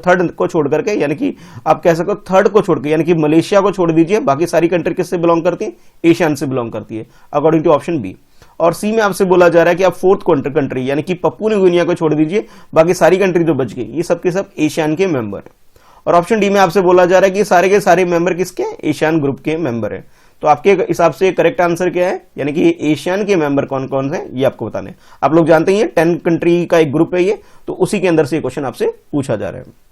थर्ड को छोड़ करके, यानी कि आप कह सकते हो थर्ड को छोड़ के, यानी कि मलेशिया को छोड़ दीजिए, बाकी सारी कंट्री किससे बिलोंग करती है, एशियन से बिलोंग करती है, अकॉर्डिंग टू ऑप्शन बी। और सी में आपसे बोला जा रहा है कि आप फोर्थ कंट्री यानी कि पप्पू न्यू गिनिया को छोड़ दीजिए, बाकी सारी कंट्री जो बच गई ये सब के सब एशियन के मेंबर है। और ऑप्शन डी में आपसे बोला जा रहा है कि सारे के सारे मेंबर किसके, एशियन ग्रुप के मेंबर है। तो आपके हिसाब से करेक्ट आंसर क्या है, यानी कि एशियन के मेंबर कौन कौन से ये आपको बताने हैं। आप लोग जानते ही हैं 10 कंट्री का एक ग्रुप है ये, तो उसी के अंदर से क्वेश्चन आपसे पूछा जा रहा है।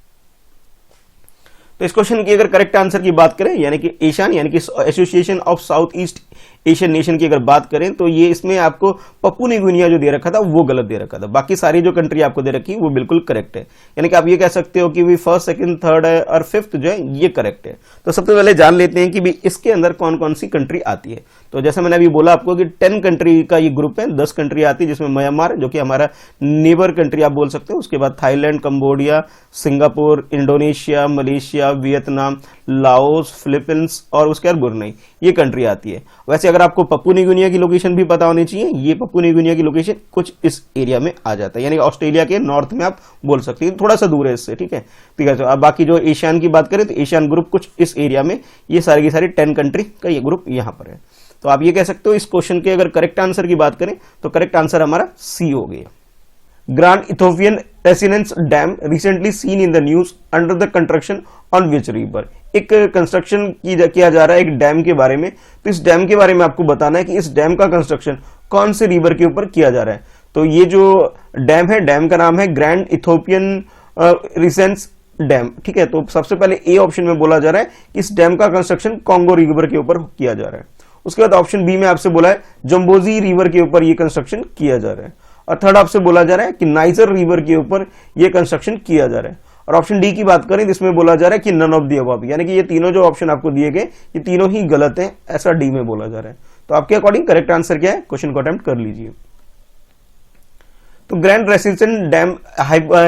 तो इस क्वेश्चन की अगर करेक्ट आंसर की बात करें, यानी कि एशियन यानी कि association of south east Asian nation की अगर बात करें तो ये इसमें आपको पप्पू न्यू गिनिया जो दे रखा था वो गलत दे रखा था, बाकी सारी जो कंट्री आपको दे रखी वो बिल्कुल करेक्ट है। यानी कि आप ये कह सकते हो कि भी फर्स्ट, सेकंड, थर्ड है और फिफ्थ जो है ये करेक्ट है। तो सबसे पहले जान लेते हैं कि भी इसके अंदर कौन कौन सी कंट्री आती है। तो जैसे मैंने अभी बोला आपको कि 10 कंट्री का ये ग्रुप है, 10 कंट्री आती है, जिसमें म्यांमार जो कि हमारा नेबर कंट्री आप बोल सकते हो, उसके बाद Thailand, Cambodia, Singapore, Indonesia, Malaysia, Vietnam, Laos, Philippines और उसके बाद ब्रुनेई, ये कंट्री आती है। वैसे अगर आपको पप्पू न्यू गिनिया की लोकेशन भी पता होनी चाहिए, ये पप्पू न्यू गिनिया की लोकेशन कुछ इस एरिया में आ जाता है, यानी ऑस्ट्रेलिया के नॉर्थ में आप बोल सकते हैं, थोड़ा सा दूर है इससे, ठीक है। ठीक है, तो अब बाकी जो एशियान की बात करें तो एशियन ग्रुप कुछ इस एरिया में, ये सारी की सारी 10 कंट्री का ये ग्रुप यहां पर है। तो आप ये कह सकते हो इस क्वेश्चन के अगर करेक्ट आंसर की बात करें तो करेक्ट आंसर हमारा सी हो गया। Grand Ethiopian residence dam recently seen in the news under the construction on which river. एक कंस्ट्रक्शन किया जा रहा है एक डैम के बारे में, तो इस डैम के बारे में आपको बताना है कि इस डैम का कंस्ट्रक्शन कौन से रिवर के ऊपर किया जा रहा है। तो ये जो डैम है, डैम का नाम है ग्रैंड इथोपियन रिसेंस डैम, ठीक है। तो सबसे पहले ए ऑप्शन में बोला जा रहा है कि इस डैम का कंस्ट्रक्शन कॉन्गो रिवर के ऊपर किया जा रहा है। उसके बाद ऑप्शन बी में आपसे बोला है जम्बोजी रिवर के ऊपर ये कंस्ट्रक्शन किया जा रहा है, और थर्ड आपसे बोला जा रहा है कि नाइजर रिवर के ऊपर ये कंस्ट्रक्शन किया जा रहा है। और ऑप्शन डी की बात करें जिसमें बोला जा रहा है कि नन ऑफ द अबव, यानी कि ये तीनों जो ऑप्शन आपको दिए गए ये तीनों ही गलत हैं, ऐसा डी में बोला जा रहा है। तो आपके अकॉर्डिंग करेक्ट आंसर क्या है, क्वेश्चन को अटेम्प्ट कर लीजिए। तो ग्रैंड रेसिस्टेंट डैम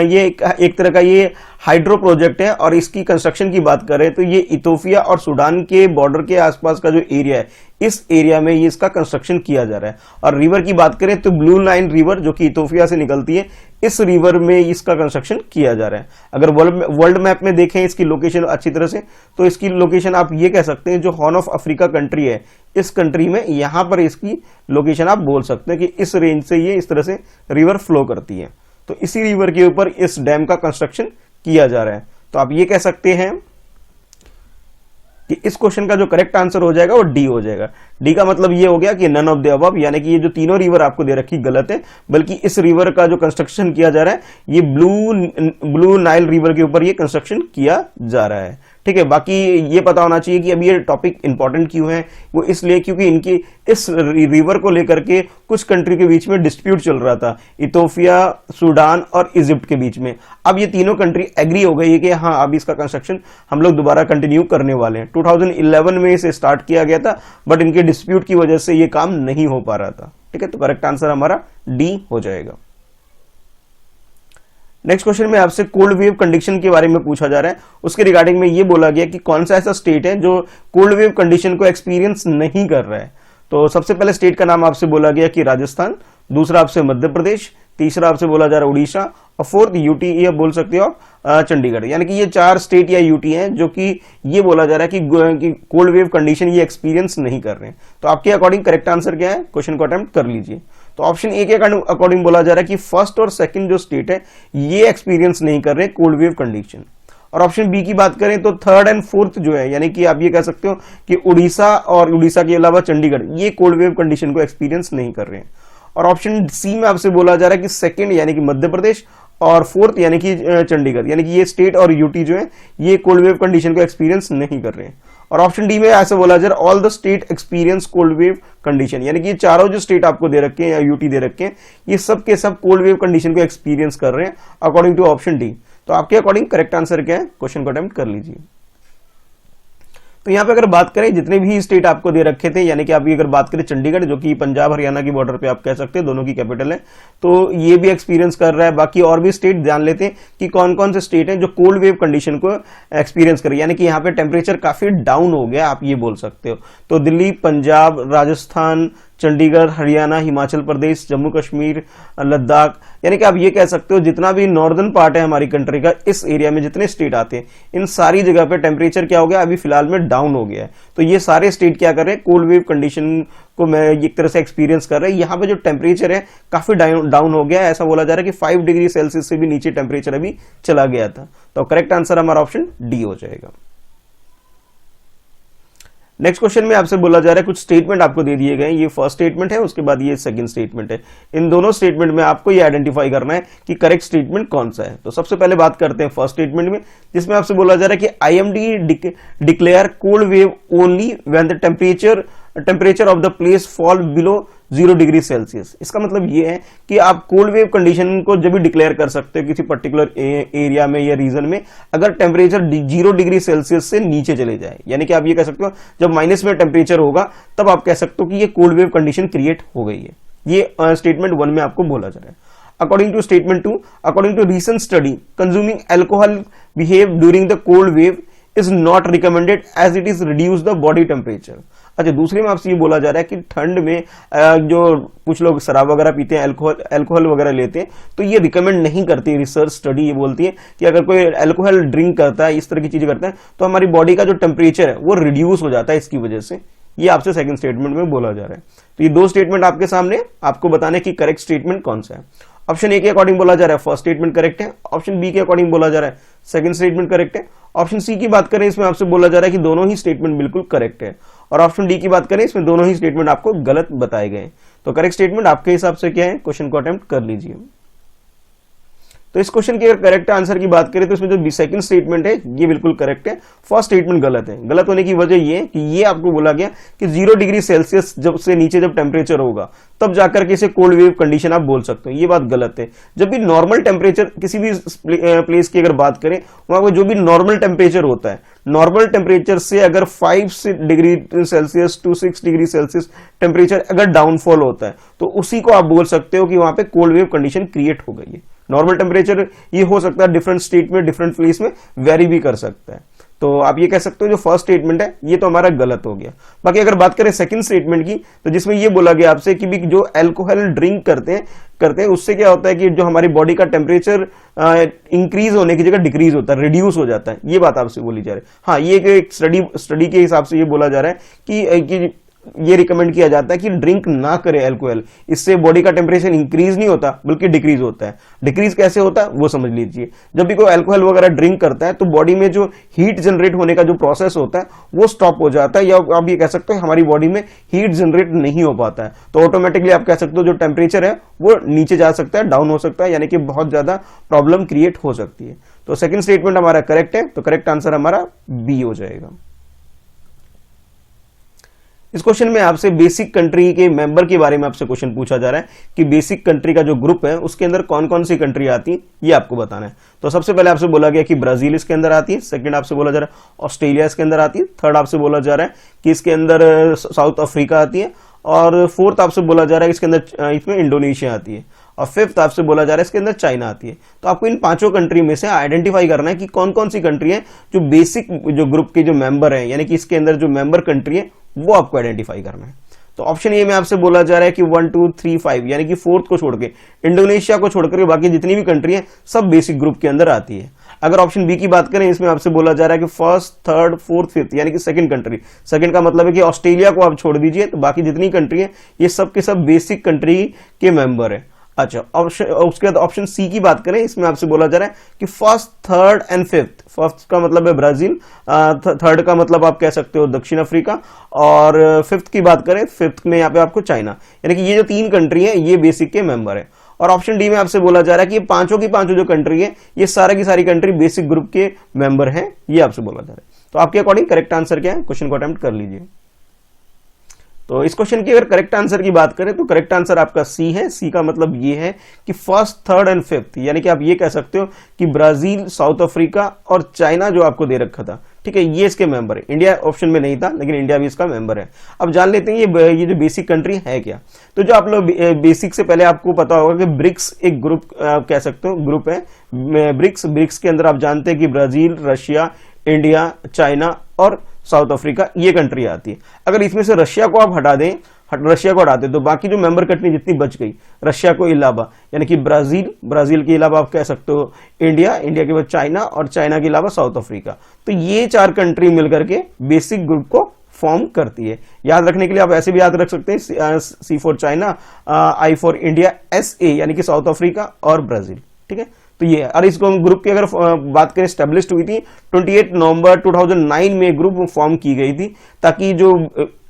ये एक तरह का ये हाइड्रो प्रोजेक्ट है, और इसकी कंस्ट्रक्शन की बात करें तो ये इथोपिया और सूडान के बॉर्डर के आसपास का जो एरिया है इस एरिया में ये इसका कंस्ट्रक्शन किया जा रहा है। और रिवर की बात करें तो ब्लू नाइल रिवर जो कि इथोपिया से निकलती है, इस रिवर में इसका कंस्ट्रक्शन किया जा रहा है। अगर वर्ल्ड मैप में देखें इसकी लोकेशन अच्छी तरह से, तो इसकी लोकेशन आप ये कह सकते हैं जो हॉर्न ऑफ अफ्रीका कंट्री है, इस कंट्री में यहां पर इसकी लोकेशन आप बोल सकते हैं कि इस रेंज से ये इस तरह से रिवर फ्लो करती है। तो इसी रिवर के ऊपर इस डैम का कंस्ट्रक्शन किया जा रहा है। तो आप ये कह सकते हैं कि इस क्वेश्चन का जो करेक्ट आंसर हो जाएगा वो डी हो जाएगा। डी का मतलब ये हो गया कि नन ऑफ द अबव, यानी कि ये जो तीनों रिवर आपको दे रखी गलत है, बल्कि इस रिवर का जो कंस्ट्रक्शन किया जा रहा है ये ब्लू नाइल रिवर के ऊपर ये कंस्ट्रक्शन किया जा रहा है, ठीक है। बाकी ये पता होना चाहिए कि अभी ये टॉपिक इंपॉर्टेंट क्यों है, वो इसलिए क्योंकि इनकी इस रिवर को लेकर के कुछ कंट्री के बीच में डिस्प्यूट चल रहा था, इथोपिया, सूडान और इजिप्ट के बीच में। अब ये तीनों कंट्री एग्री हो गई है कि हाँ अब इसका कंस्ट्रक्शन हम लोग दोबारा कंटिन्यू करने वाले हैं। 2011 में इसे स्टार्ट किया गया था, बट इनके डिस्प्यूट की वजह से ये काम नहीं हो पा रहा था, ठीक है। तो करेक्ट आंसर हमारा डी हो जाएगा। नेक्स्ट क्वेश्चन में आपसे कोल्ड वेव कंडीशन के बारे में पूछा जा रहा है। उसके रिगार्डिंग में ये बोला गया कि कौन सा ऐसा स्टेट है जो कोल्ड वेव कंडीशन को एक्सपीरियंस नहीं कर रहा है। तो सबसे पहले स्टेट का नाम आपसे बोला गया कि राजस्थान, दूसरा आपसे मध्य प्रदेश, तीसरा आपसे बोला जा रहा है उड़ीसा, और फोर्थ यूटी ये बोल सकते हो चंडीगढ़। यानी कि ये 4 स्टेट या यूटी हैं जो कि ये बोला जा रहा है कि कोल्ड वेव कंडीशन ये एक्सपीरियंस नहीं कर रहे हैं। तो आपके अकॉर्डिंग करेक्ट आंसर क्या है, क्वेश्चन को अटेम्प्ट कर लीजिए। तो ऑप्शन ए के अकॉर्डिंग बोला जा रहा है कि फर्स्ट और सेकंड जो स्टेट है ये एक्सपीरियंस नहीं कर रहे कोल्ड वेव कंडीशन। और ऑप्शन बी की बात करें तो थर्ड एंड फोर्थ जो है, यानी कि आप ये कह सकते हो कि उड़ीसा और उड़ीसा के अलावा चंडीगढ़ ये कोल्ड वेव कंडीशन को एक्सपीरियंस नहीं कर रहे हैं। और ऑप्शन सी में आपसे बोला जा रहा है कि सेकंड यानी कि मध्य प्रदेश और फोर्थ यानी कि चंडीगढ़, यानी कि ये स्टेट और यूटी जो है ये कोल्ड वेव कंडीशन को एक्सपीरियंस नहीं कर रहे हैं। और ऑप्शन डी में ऐसे बोला जा रहा है all the state experience cold wave condition, यानी कि ये चारों जो स्टेट आपको दे रखे हैं या यूटी दे रखे हैं ये सब के सब कोल्ड वेव कंडीशन को एक्सपीरियंस कर रहे हैं अकॉर्डिंग टू ऑप्शन डी। तो आपके अकॉर्डिंग करेक्ट आंसर क्या है, क्वेश्चन को अटेम्प्ट कर लीजिए। तो यहाँ पे अगर बात करें जितने भी स्टेट आपको दे रखे थे, यानी कि आप अगर बात करें चंडीगढ़ जो कि पंजाब हरियाणा की बॉर्डर पे आप कह सकते हैं, दोनों की कैपिटल है, तो ये भी एक्सपीरियंस कर रहा है। बाकी और भी स्टेट जान लेते हैं कि कौन कौन से स्टेट हैं जो कोल्ड वेव कंडीशन को एक्सपीरियंस कर रहे हैं, यानी कि यहाँ पे टेम्परेचर काफी डाउन हो गया आप ये बोल सकते हो। तो दिल्ली, पंजाब, राजस्थान, चंडीगढ़, हरियाणा, हिमाचल प्रदेश, जम्मू कश्मीर, लद्दाख, यानी कि आप ये कह सकते हो जितना भी नॉर्दर्न पार्ट है हमारी कंट्री का, इस एरिया में जितने स्टेट आते हैं इन सारी जगह पे टेम्परेचर क्या हो गया अभी फिलहाल में डाउन हो गया है। तो ये सारे स्टेट क्या कर रहे हैं, कोल्ड वेव कंडीशन को मैं एक तरह से एक्सपीरियंस कर रहे हैं। यहाँ पे जो टेम्परेचर है काफी डाउन हो गया है, ऐसा बोला जा रहा है कि 5 डिग्री सेल्सियस से भी नीचे टेम्परेचर अभी चला गया था। तो करेक्ट आंसर हमारा ऑप्शन डी हो जाएगा। नेक्स्ट क्वेश्चन में आपसे बोला जा रहा है कुछ स्टेटमेंट आपको दे दिए गए, ये फर्स्ट स्टेटमेंट है, उसके बाद ये सेकंड स्टेटमेंट है। इन दोनों स्टेटमेंट में आपको ये आइडेंटिफाई करना है कि करेक्ट स्टेटमेंट कौन सा है। तो सबसे पहले बात करते हैं फर्स्ट स्टेटमेंट में, जिसमें आपसे बोला जा रहा है कि IMD declare cold wave only when the temperature temperature of the place fall below 0 degree Celsius. इसका मतलब ये है कि आप कोल्ड वेव कंडीशन को जब भी डिक्लेयर कर सकते हो किसी पर्टिकुलर एरिया में या रीजन में, अगर टेम्परेचर 0 डिग्री सेल्सियस से नीचे चले जाए, यानी कि आप ये कह सकते हो जब माइनस में टेम्परेचर होगा तब आप कह सकते हो कि ये कोल्ड वेव कंडीशन क्रिएट हो गई है। ये स्टेटमेंट 1 में आपको बोला जा रहा है। According to statement 2, according to recent study, consuming alcohol behave during the cold wave is not recommended as it is reduce the body temperature। अच्छा, दूसरे में आपसे ये बोला जा रहा है कि ठंड में जो कुछ लोग शराब वगैरह पीते हैं, अल्कोहल वगैरह लेते हैं, तो ये रिकमेंड नहीं करती। रिसर्च स्टडी ये बोलती है कि अगर कोई अल्कोहल ड्रिंक करता है, इस तरह की चीजें करता है, तो हमारी बॉडी का जो टेम्परेचर है वो रिड्यूस हो जाता है इसकी वजह से। ये आपसे सेकंड स्टेटमेंट में बोला जा रहा है। तो ये दो स्टेटमेंट आपके सामने, आपको बताने की करेक्ट स्टेटमेंट कौन सा है। ऑप्शन ए के अकॉर्डिंग बोला जा रहा है फर्स्ट स्टेटमेंट करेक्ट है, ऑप्शन बी के अकॉर्डिंग बोला जा रहा है सेकंड स्टेटमेंट करेक्ट है, ऑप्शन सी की बात करें इसमें आपसे बोला जा रहा है कि दोनों ही स्टेटमेंट बिल्कुल करेक्ट है, और ऑप्शन डी की बात करें इसमें दोनों ही स्टेटमेंट आपको गलत बताए गए। तो करेक्ट स्टेटमेंट आपके हिसाब से क्या है, क्वेश्चन को अटेम्प्ट कर लीजिए। तो इस क्वेश्चन के अगर करेक्ट आंसर की बात करें तो इसमें जो सेकंड स्टेटमेंट है ये बिल्कुल करेक्ट है, फर्स्ट स्टेटमेंट गलत है। गलत होने की वजह ये है कि ये आपको बोला गया कि 0 डिग्री सेल्सियस जब से नीचे जब टेम्परेचर होगा तब जाकर के इसे कोल्ड वेव कंडीशन आप बोल सकते हो। ये बात गलत है। जब भी नॉर्मल टेम्परेचर किसी भी प्लेस की अगर बात करें, वहां पर जो भी नॉर्मल टेम्परेचर होता है, नॉर्मल टेम्परेचर से अगर 5 degree Celsius to 6 degree Celsius temperature अगर डाउनफॉल होता है तो उसी को आप बोल सकते हो कि वहां पे कोल्ड वेव कंडीशन क्रिएट हो गई है। नॉर्मल टेम्परेचर ये हो सकता है डिफरेंट स्टेट में, डिफरेंट प्लेस में वेरी भी कर सकता है। तो आप ये कह सकते हो जो फर्स्ट स्टेटमेंट है ये तो हमारा गलत हो गया। बाकी अगर बात करें सेकंड स्टेटमेंट की, तो जिसमें ये बोला गया आपसे कि भी जो अल्कोहल ड्रिंक करते हैं उससे क्या होता है कि जो हमारी बॉडी का टेम्परेचर इंक्रीज होने की जगह डिक्रीज होता है, रिड्यूस हो जाता है। ये बात आपसे बोली जा रही है। हाँ, ये एक स्टडी के हिसाब से ये बोला जा रहा है कि ये रिकमेंड किया जाता है कि ड्रिंक ना करे अल्कोहल, इससे बॉडी का टेम्परेचर इंक्रीज नहीं होता बल्कि डिक्रीज होता है। डिक्रीज कैसे होता है वो समझ लीजिए। जब भी कोई अल्कोहल वगैरह ड्रिंक करता है तो बॉडी में जो हीट जनरेट होने का जो प्रोसेस होता है वो स्टॉप हो जाता है, या आप ये कह सकते हो हमारी बॉडी में हीट जनरेट नहीं हो पाता है। तो ऑटोमेटिकली आप कह सकते हो जो टेम्परेचर है वो नीचे जा सकता है, डाउन हो सकता है, यानी कि बहुत ज्यादा प्रॉब्लम क्रिएट हो सकती है। तो सेकेंड स्टेटमेंट हमारा करेक्ट है, तो करेक्ट आंसर हमारा बी हो जाएगा। इस क्वेश्चन में आपसे बेसिक कंट्री के मेंबर के बारे में आपसे क्वेश्चन पूछा जा रहा है कि बेसिक कंट्री का जो ग्रुप है उसके अंदर कौन कौन सी कंट्री आती है, ये आपको बताना है। तो सबसे पहले आपसे बोला गया कि ब्राजील इसके अंदर आती है, सेकंड आपसे बोला जा रहा है ऑस्ट्रेलिया इसके अंदर आती है, थर्ड आपसे बोला जा रहा है कि इसके अंदर साउथ अफ्रीका आती है, और फोर्थ आपसे बोला जा रहा है इसके अंदर इसमें इंडोनेशिया आती है, और फिफ्थ आपसे बोला जा रहा है इसके अंदर चाइना आती है। तो आपको इन पांचों कंट्री में से आइडेंटिफाई करना है कि कौन कौन सी कंट्री है जो बेसिक जो ग्रुप के जो मेंबर है, यानी कि इसके अंदर जो मेंबर कंट्री है वो आपको आइडेंटिफाई करना है। तो ऑप्शन ए में आपसे बोला जा रहा है कि 1 2 3 5 यानी कि फोर्थ को छोड़ के, इंडोनेशिया को छोड़कर बाकी जितनी भी कंट्री है सब बेसिक ग्रुप के अंदर आती है। अगर ऑप्शन बी की बात करें, इसमें आपसे बोला जा रहा है कि फर्स्ट थर्ड फोर्थ फिफ्थ यानी कि सेकंड कंट्री, सेकंड का मतलब है कि ऑस्ट्रेलिया को आप छोड़ दीजिए तो बाकी जितनी कंट्री है ये सब के सब बेसिक कंट्री के मेंबर है। अच्छा, उसके बाद ऑप्शन सी की बात करें, इसमें आपसे बोला जा रहा है कि first third and fifth, first का मतलब है ब्राजील, थर्ड का मतलब आप कह सकते हो दक्षिण अफ्रीका, और फिफ्थ की बात करें, फिफ्थ में यहाँ पे आपको चाइना, यानी कि ये जो तीन कंट्री है ये बेसिक के मेंबर है। और ऑप्शन डी में आपसे बोला जा रहा है कि ये पांचों की पांचों जो कंट्री है ये सारा की सारी कंट्री बेसिक ग्रुप के मेंबर हैं, ये आपसे बोला जा रहा है। तो आपके अकॉर्डिंग करेक्ट आंसर क्या है, क्वेश्चन को अटेम्प्ट कर लीजिए। तो इस क्वेश्चन की अगर करेक्ट आंसर की बात करें तो करेक्ट आंसर आपका सी है। सी का मतलब ये है कि फर्स्ट थर्ड एंड फिफ्थ, यानी कि आप ये कह सकते हो कि ब्राजील, साउथ अफ्रीका और चाइना जो आपको दे रखा था, ठीक है, ये इसके मेंबर है। इंडिया ऑप्शन में नहीं था लेकिन इंडिया भी इसका मेंबर है। अब जान लेते हैं ये जो बेसिक कंट्री है क्या। तो जो आप लोग बेसिक से पहले आपको पता होगा कि ब्रिक्स एक ग्रुप आप कह सकते हो ग्रुप है, ब्रिक्स के अंदर आप जानते हैं कि ब्राजील, रशिया, इंडिया, चाइना और साउथ अफ्रीका ये कंट्री आती है। अगर इसमें से रशिया को आप हटा दें तो बाकी जो मेंबर कंट्री जितनी बच गई रशिया को अलावा, यानी कि ब्राजील के अलावा आप कह सकते हो इंडिया के बाद चाइना, और चाइना के अलावा साउथ अफ्रीका। तो ये चार कंट्री मिलकर के बेसिक ग्रुप को फॉर्म करती है। याद रखने के लिए आप ऐसे भी याद रख सकते हैं, C for China, I for India, S A यानी कि साउथ अफ्रीका और ब्राजील, ठीक है। तो ये, और इस ग्रुप की अगर बात करें स्टेब्लिश हुई थी 28 नवंबर 2009 में ग्रुप फॉर्म की गई थी, ताकि जो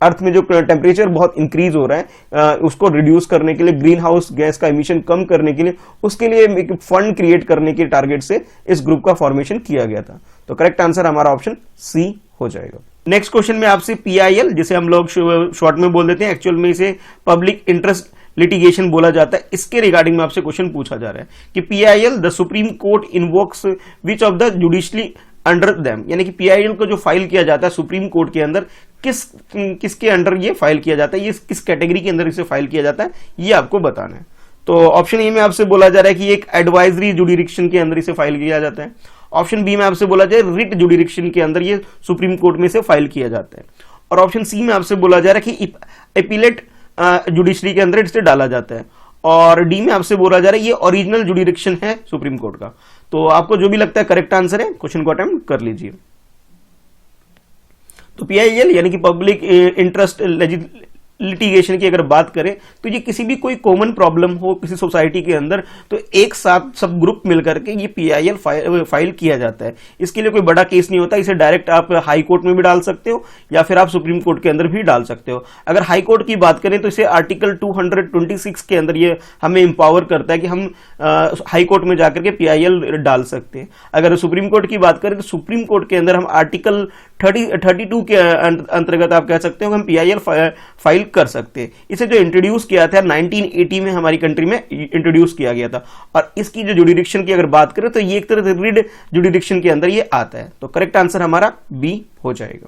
अर्थ में जो टेम्परेचर बहुत इंक्रीज हो रहा है उसको रिड्यूस करने के लिए, ग्रीन हाउस गैस का इमिशन कम करने के लिए, उसके लिए एक फंड क्रिएट करने के टारगेट से इस ग्रुप का फॉर्मेशन किया गया था। तो करेक्ट आंसर हमारा ऑप्शन सी हो जाएगा। नेक्स्ट क्वेश्चन में आपसे PIL, जिसे हम लोग शॉर्ट में बोल देते हैं, एक्चुअल में इसे पब्लिक इंटरेस्ट लिटिगेशन बोला जाता है, इसके रिगार्डिंग में आपसे क्वेश्चन पूछा जा रहा है कि PIL the supreme court invokes which of the judicially under them, यानी कि PIL को जो फाइल किया जाता है सुप्रीम कोर्ट के अंदर, किसके अंडर ये फाइल किया जाता है, ये किस कैटेगरी के अंदर इसे फाइल किया जाता है, ये आपको बताना है। तो ऑप्शन ए में आपसे बोला जा रहा है कि एक एडवाइजरी जुडिरिक्शन के अंदर इसे फाइल किया जाता है। ऑप्शन बी में आपसे बोला जाए रिट जुडिरिक्शन के अंदर ये सुप्रीम कोर्ट में से फाइल किया जाता है। और ऑप्शन सी में आपसे बोला जा रहा है कि एपीलेट जुडिशरी के अंदर इसे डाला जाता है। और डी में आपसे बोला जा रहा है ये ओरिजिनल जुडिरिक्शन है सुप्रीम कोर्ट का। तो आपको जो भी लगता है करेक्ट आंसर है, क्वेश्चन को अटेम्प्ट कर लीजिए। तो PIL यानी कि पब्लिक इंटरेस्ट लिटिगेशन की अगर बात करें तो ये किसी भी कोई कॉमन प्रॉब्लम हो किसी सोसाइटी के अंदर, तो एक साथ सब ग्रुप मिलकर के ये PIL फाइल किया जाता है। इसके लिए कोई बड़ा केस नहीं होता, इसे डायरेक्ट आप हाई कोर्ट में भी डाल सकते हो या फिर आप सुप्रीम कोर्ट के अंदर भी डाल सकते हो। अगर हाई कोर्ट की बात करें तो इसे आर्टिकल 226 के अंदर ये हमें एम्पावर करता है कि हम हाई कोर्ट में जाकर के PIL डाल सकते हैं। अगर सुप्रीम कोर्ट की बात करें तो सुप्रीम कोर्ट के अंदर हम आर्टिकल 32 के अंतर्गत आप कह सकते हो हम PIL फाइल कर सकते हैं। इसे जो इंट्रोड्यूस किया था 1980 में हमारी कंट्री में इंट्रोड्यूस किया गया था। और इसकी जो जुडिरिक्शन की अगर बात करें तो ये एक तरह से रिट जुडिरिक्शन के अंदर ये आता है। तो करेक्ट आंसर हमारा बी हो जाएगा।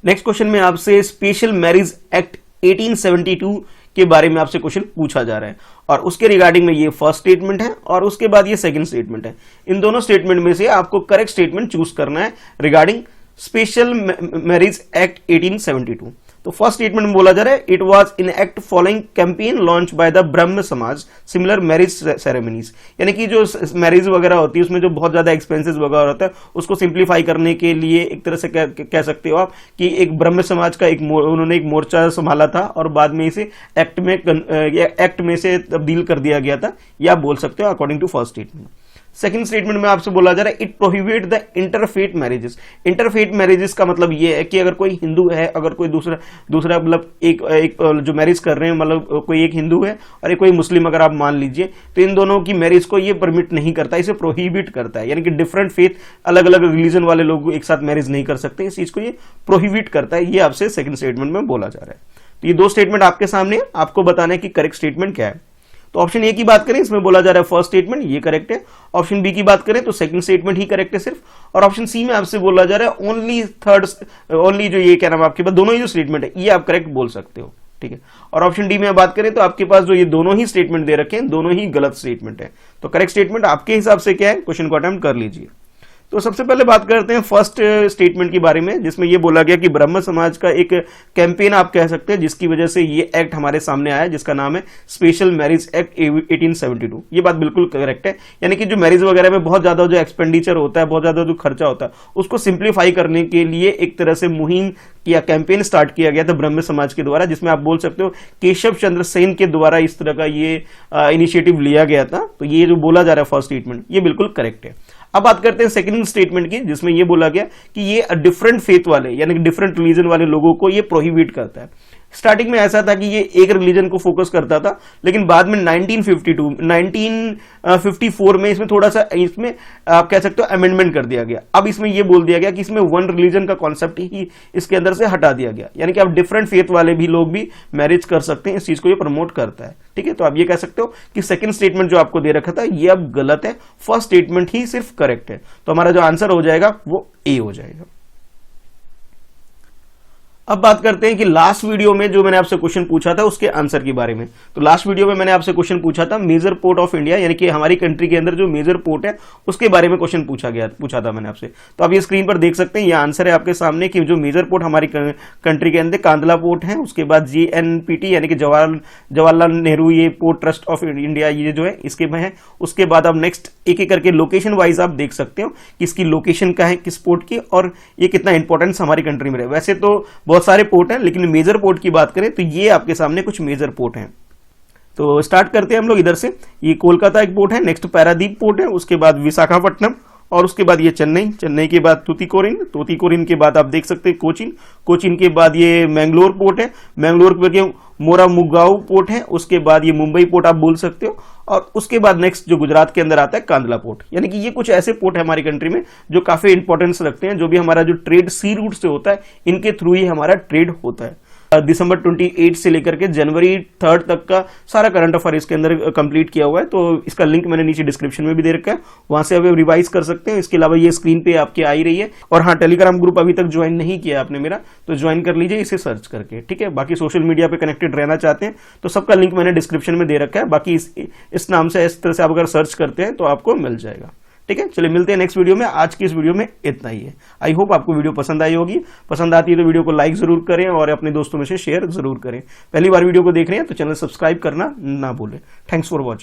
नेक्स्ट क्वेश्चन में आपसे स्पेशल मैरिज एक्ट 1872 के बारे में आपसे क्वेश्चन पूछा जा रहा है और उसके रिगार्डिंग में ये फर्स्ट स्टेटमेंट है और उसके बाद ये सेकंड स्टेटमेंट है। इन दोनों स्टेटमेंट में से आपको करेक्ट स्टेटमेंट चूज करना है रिगार्डिंग स्पेशल मैरिज एक्ट 1872। तो फर्स्ट स्टेटमेंट में बोला जा रहा है it was in act following campaign launch by the ब्रह्म समाज सिमिलर मैरिज सेरेमनीज, यानी कि जो मैरिज वगैरह होती है उसमें जो बहुत ज्यादा एक्सपेंसेस वगैरह होता है उसको सिंप्लीफाई करने के लिए एक तरह से कह सकते हो आप कि एक ब्रह्म समाज का उन्होंने एक मोर्चा संभाला था और बाद में इसे एक्ट में से तब्दील कर दिया गया था, या बोल सकते हो according to first statement. Second statement में आपसे बोला जा रहा है it prohibit the interfaith marriages. Interfaith marriages का मतलब ये है कि अगर कोई हिंदू है, अगर कोई दूसरा मतलब एक जो मैरिज कर रहे हैं, मतलब कोई एक हिंदू है और एक कोई मुस्लिम अगर आप मान लीजिए, तो इन दोनों की मैरिज को ये परमिट नहीं करता, इसे प्रोहिबिट करता है। यानी कि डिफरेंट फेथ, अलग अलग रिलीजन वाले लोग एक साथ मैरिज नहीं कर सकते, इस चीज को ये प्रोहिबिट करता है। ये आपसे सेकंड स्टेटमेंट में बोला जा रहा है। तो ये दो स्टेटमेंट आपके सामने, आपको बताना है कि करेक्ट स्टेटमेंट क्या है। तो ऑप्शन ए की बात करें, इसमें बोला जा रहा है फर्स्ट स्टेटमेंट, ये करेक्ट है। ऑप्शन बी की बात करें तो सेकंड स्टेटमेंट ही करेक्ट है सिर्फ। और ऑप्शन सी में आपसे बोला जा रहा है ओनली जो ये क्या नाम आपके पास दोनों ही जो स्टेटमेंट है ये आप करेक्ट बोल सकते हो, ठीक है। और ऑप्शन डी में बात करें तो आपके पास जो ये दोनों ही स्टेटमेंट दे रखे हैं दोनों ही गलत स्टेटमेंट है। तो करेक्ट स्टेटमेंट आपके हिसाब से क्या है, क्वेश्चन को अटेम्प्ट कर लीजिए। तो सबसे पहले बात करते हैं फर्स्ट स्टेटमेंट के बारे में, जिसमें ये बोला गया कि ब्रह्म समाज का एक कैंपेन आप कह सकते हैं जिसकी वजह से ये एक्ट हमारे सामने आया, जिसका नाम है स्पेशल मैरिज एक्ट 1872। ये बात बिल्कुल करेक्ट है। यानी कि जो मैरिज वगैरह में बहुत ज्यादा जो एक्सपेंडिचर होता है, बहुत ज्यादा जो खर्चा होता है, उसको सिंप्लीफाई करने के लिए एक तरह से मुहिम या कैंपेन स्टार्ट किया गया था ब्रह्म समाज के द्वारा, जिसमें आप बोल सकते हो केशव चंद्र सेन के द्वारा इस तरह का ये इनिशिएटिव लिया गया था। तो ये जो बोला जा रहा है फर्स्ट स्टेटमेंट ये बिल्कुल करेक्ट है। अब बात करते हैं सेकंड स्टेटमेंट की, जिसमें ये बोला गया कि ये डिफरेंट फेथ वाले यानी कि डिफरेंट रिलीजन वाले लोगों को ये प्रोहिबिट करता है। स्टार्टिंग में ऐसा था कि ये एक रिलीजन को फोकस करता था, लेकिन बाद में 1954 में इसमें थोड़ा सा इसमें आप कह सकते हो अमेंडमेंट कर दिया गया। अब इसमें ये बोल दिया गया कि इसमें वन रिलीजन का कॉन्सेप्ट ही इसके अंदर से हटा दिया गया, यानी कि आप डिफरेंट फेथ वाले भी लोग भी मैरिज कर सकते हैं। इस चीज को ये प्रमोट करता है, ठीक है। तो आप ये कह सकते हो कि सेकंड स्टेटमेंट जो आपको दे रखा था ये अब गलत है, फर्स्ट स्टेटमेंट ही सिर्फ करेक्ट है। तो हमारा जो आंसर हो जाएगा वो ए हो जाएगा। अब बात करते हैं कि लास्ट वीडियो में जो मैंने आपसे क्वेश्चन पूछा था उसके आंसर के बारे में। तो लास्ट वीडियो में मैंने आपसे क्वेश्चन पूछा था मेजर पोर्ट ऑफ इंडिया, यानी कि हमारी कंट्री के अंदर जो मेजर पोर्ट है उसके बारे में क्वेश्चन पूछा था मैंने आपसे। तो आप ये स्क्रीन पर देख सकते हैं, ये आंसर है आपके सामने कि जो मेजर पोर्ट हमारी कंट्री के अंदर कांदला पोर्ट है, उसके बाद JNPT यानी कि जवाहरलाल नेहरू ये पोर्ट ट्रस्ट ऑफ इंडिया ये जो है इसके में है। उसके बाद आप नेक्स्ट एक एक करके लोकेशन वाइज आप देख सकते हो कि इसकी लोकेशन क्या है किस पोर्ट की और ये कितना इंपॉर्टेंस हमारी कंट्री में है। वैसे तो बहुत सारे पोर्ट हैं, लेकिन मेजर पोर्ट की बात करें तो ये आपके सामने कुछ मेजर पोर्ट हैं। तो स्टार्ट करते हैं हम लोग इधर से। ये कोलकाता एक पोर्ट है, नेक्स्ट पारादीप पोर्ट है, उसके बाद विशाखापट्टनम और उसके बाद ये चेन्नई के बाद तूतीकोरिन के बाद आप देख सकते हैं कोचिन के बाद ये मैंगलोर पोर्ट है, मैंगलोर के मोरामुगाव पोर्ट है, उसके बाद ये मुंबई पोर्ट आप बोल सकते हो, और उसके बाद नेक्स्ट जो गुजरात के अंदर आता है कांदला पोर्ट। यानी कि ये कुछ ऐसे पोर्ट है हमारी कंट्री में जो काफी इंपॉर्टेंस रखते हैं। जो भी हमारा जो ट्रेड सी रूट से होता है, इनके थ्रू ही हमारा ट्रेड होता है। दिसंबर 28 से लेकर के जनवरी 3 तक का सारा करंट अफेयर इसके अंदर कंप्लीट किया हुआ है। तो इसका लिंक मैंने नीचे डिस्क्रिप्शन में भी दे रखा है, वहां से आप रिवाइज कर सकते हैं। इसके अलावा ये स्क्रीन पे आपके आ ही रही है। और हाँ, टेलीग्राम ग्रुप अभी तक ज्वाइन नहीं किया आपने मेरा, तो ज्वाइन कर लीजिए इसे सर्च करके, ठीक है। बाकी सोशल मीडिया पे कनेक्टेड रहना चाहते हैं तो सबका लिंक मैंने डिस्क्रिप्शन में दे रखा है। बाकी इस नाम से, इस तरह से आप अगर सर्च करते हैं तो आपको मिल जाएगा, ठीक है। चलिए मिलते हैं नेक्स्ट वीडियो में। आज की इस वीडियो में इतना ही है। आई होप आपको वीडियो पसंद आई होगी। पसंद आती है तो वीडियो को लाइक जरूर करें और अपने दोस्तों में से शेयर जरूर करें। पहली बार वीडियो को देख रहे हैं तो चैनल सब्सक्राइब करना ना भूलें। Thanks for watching.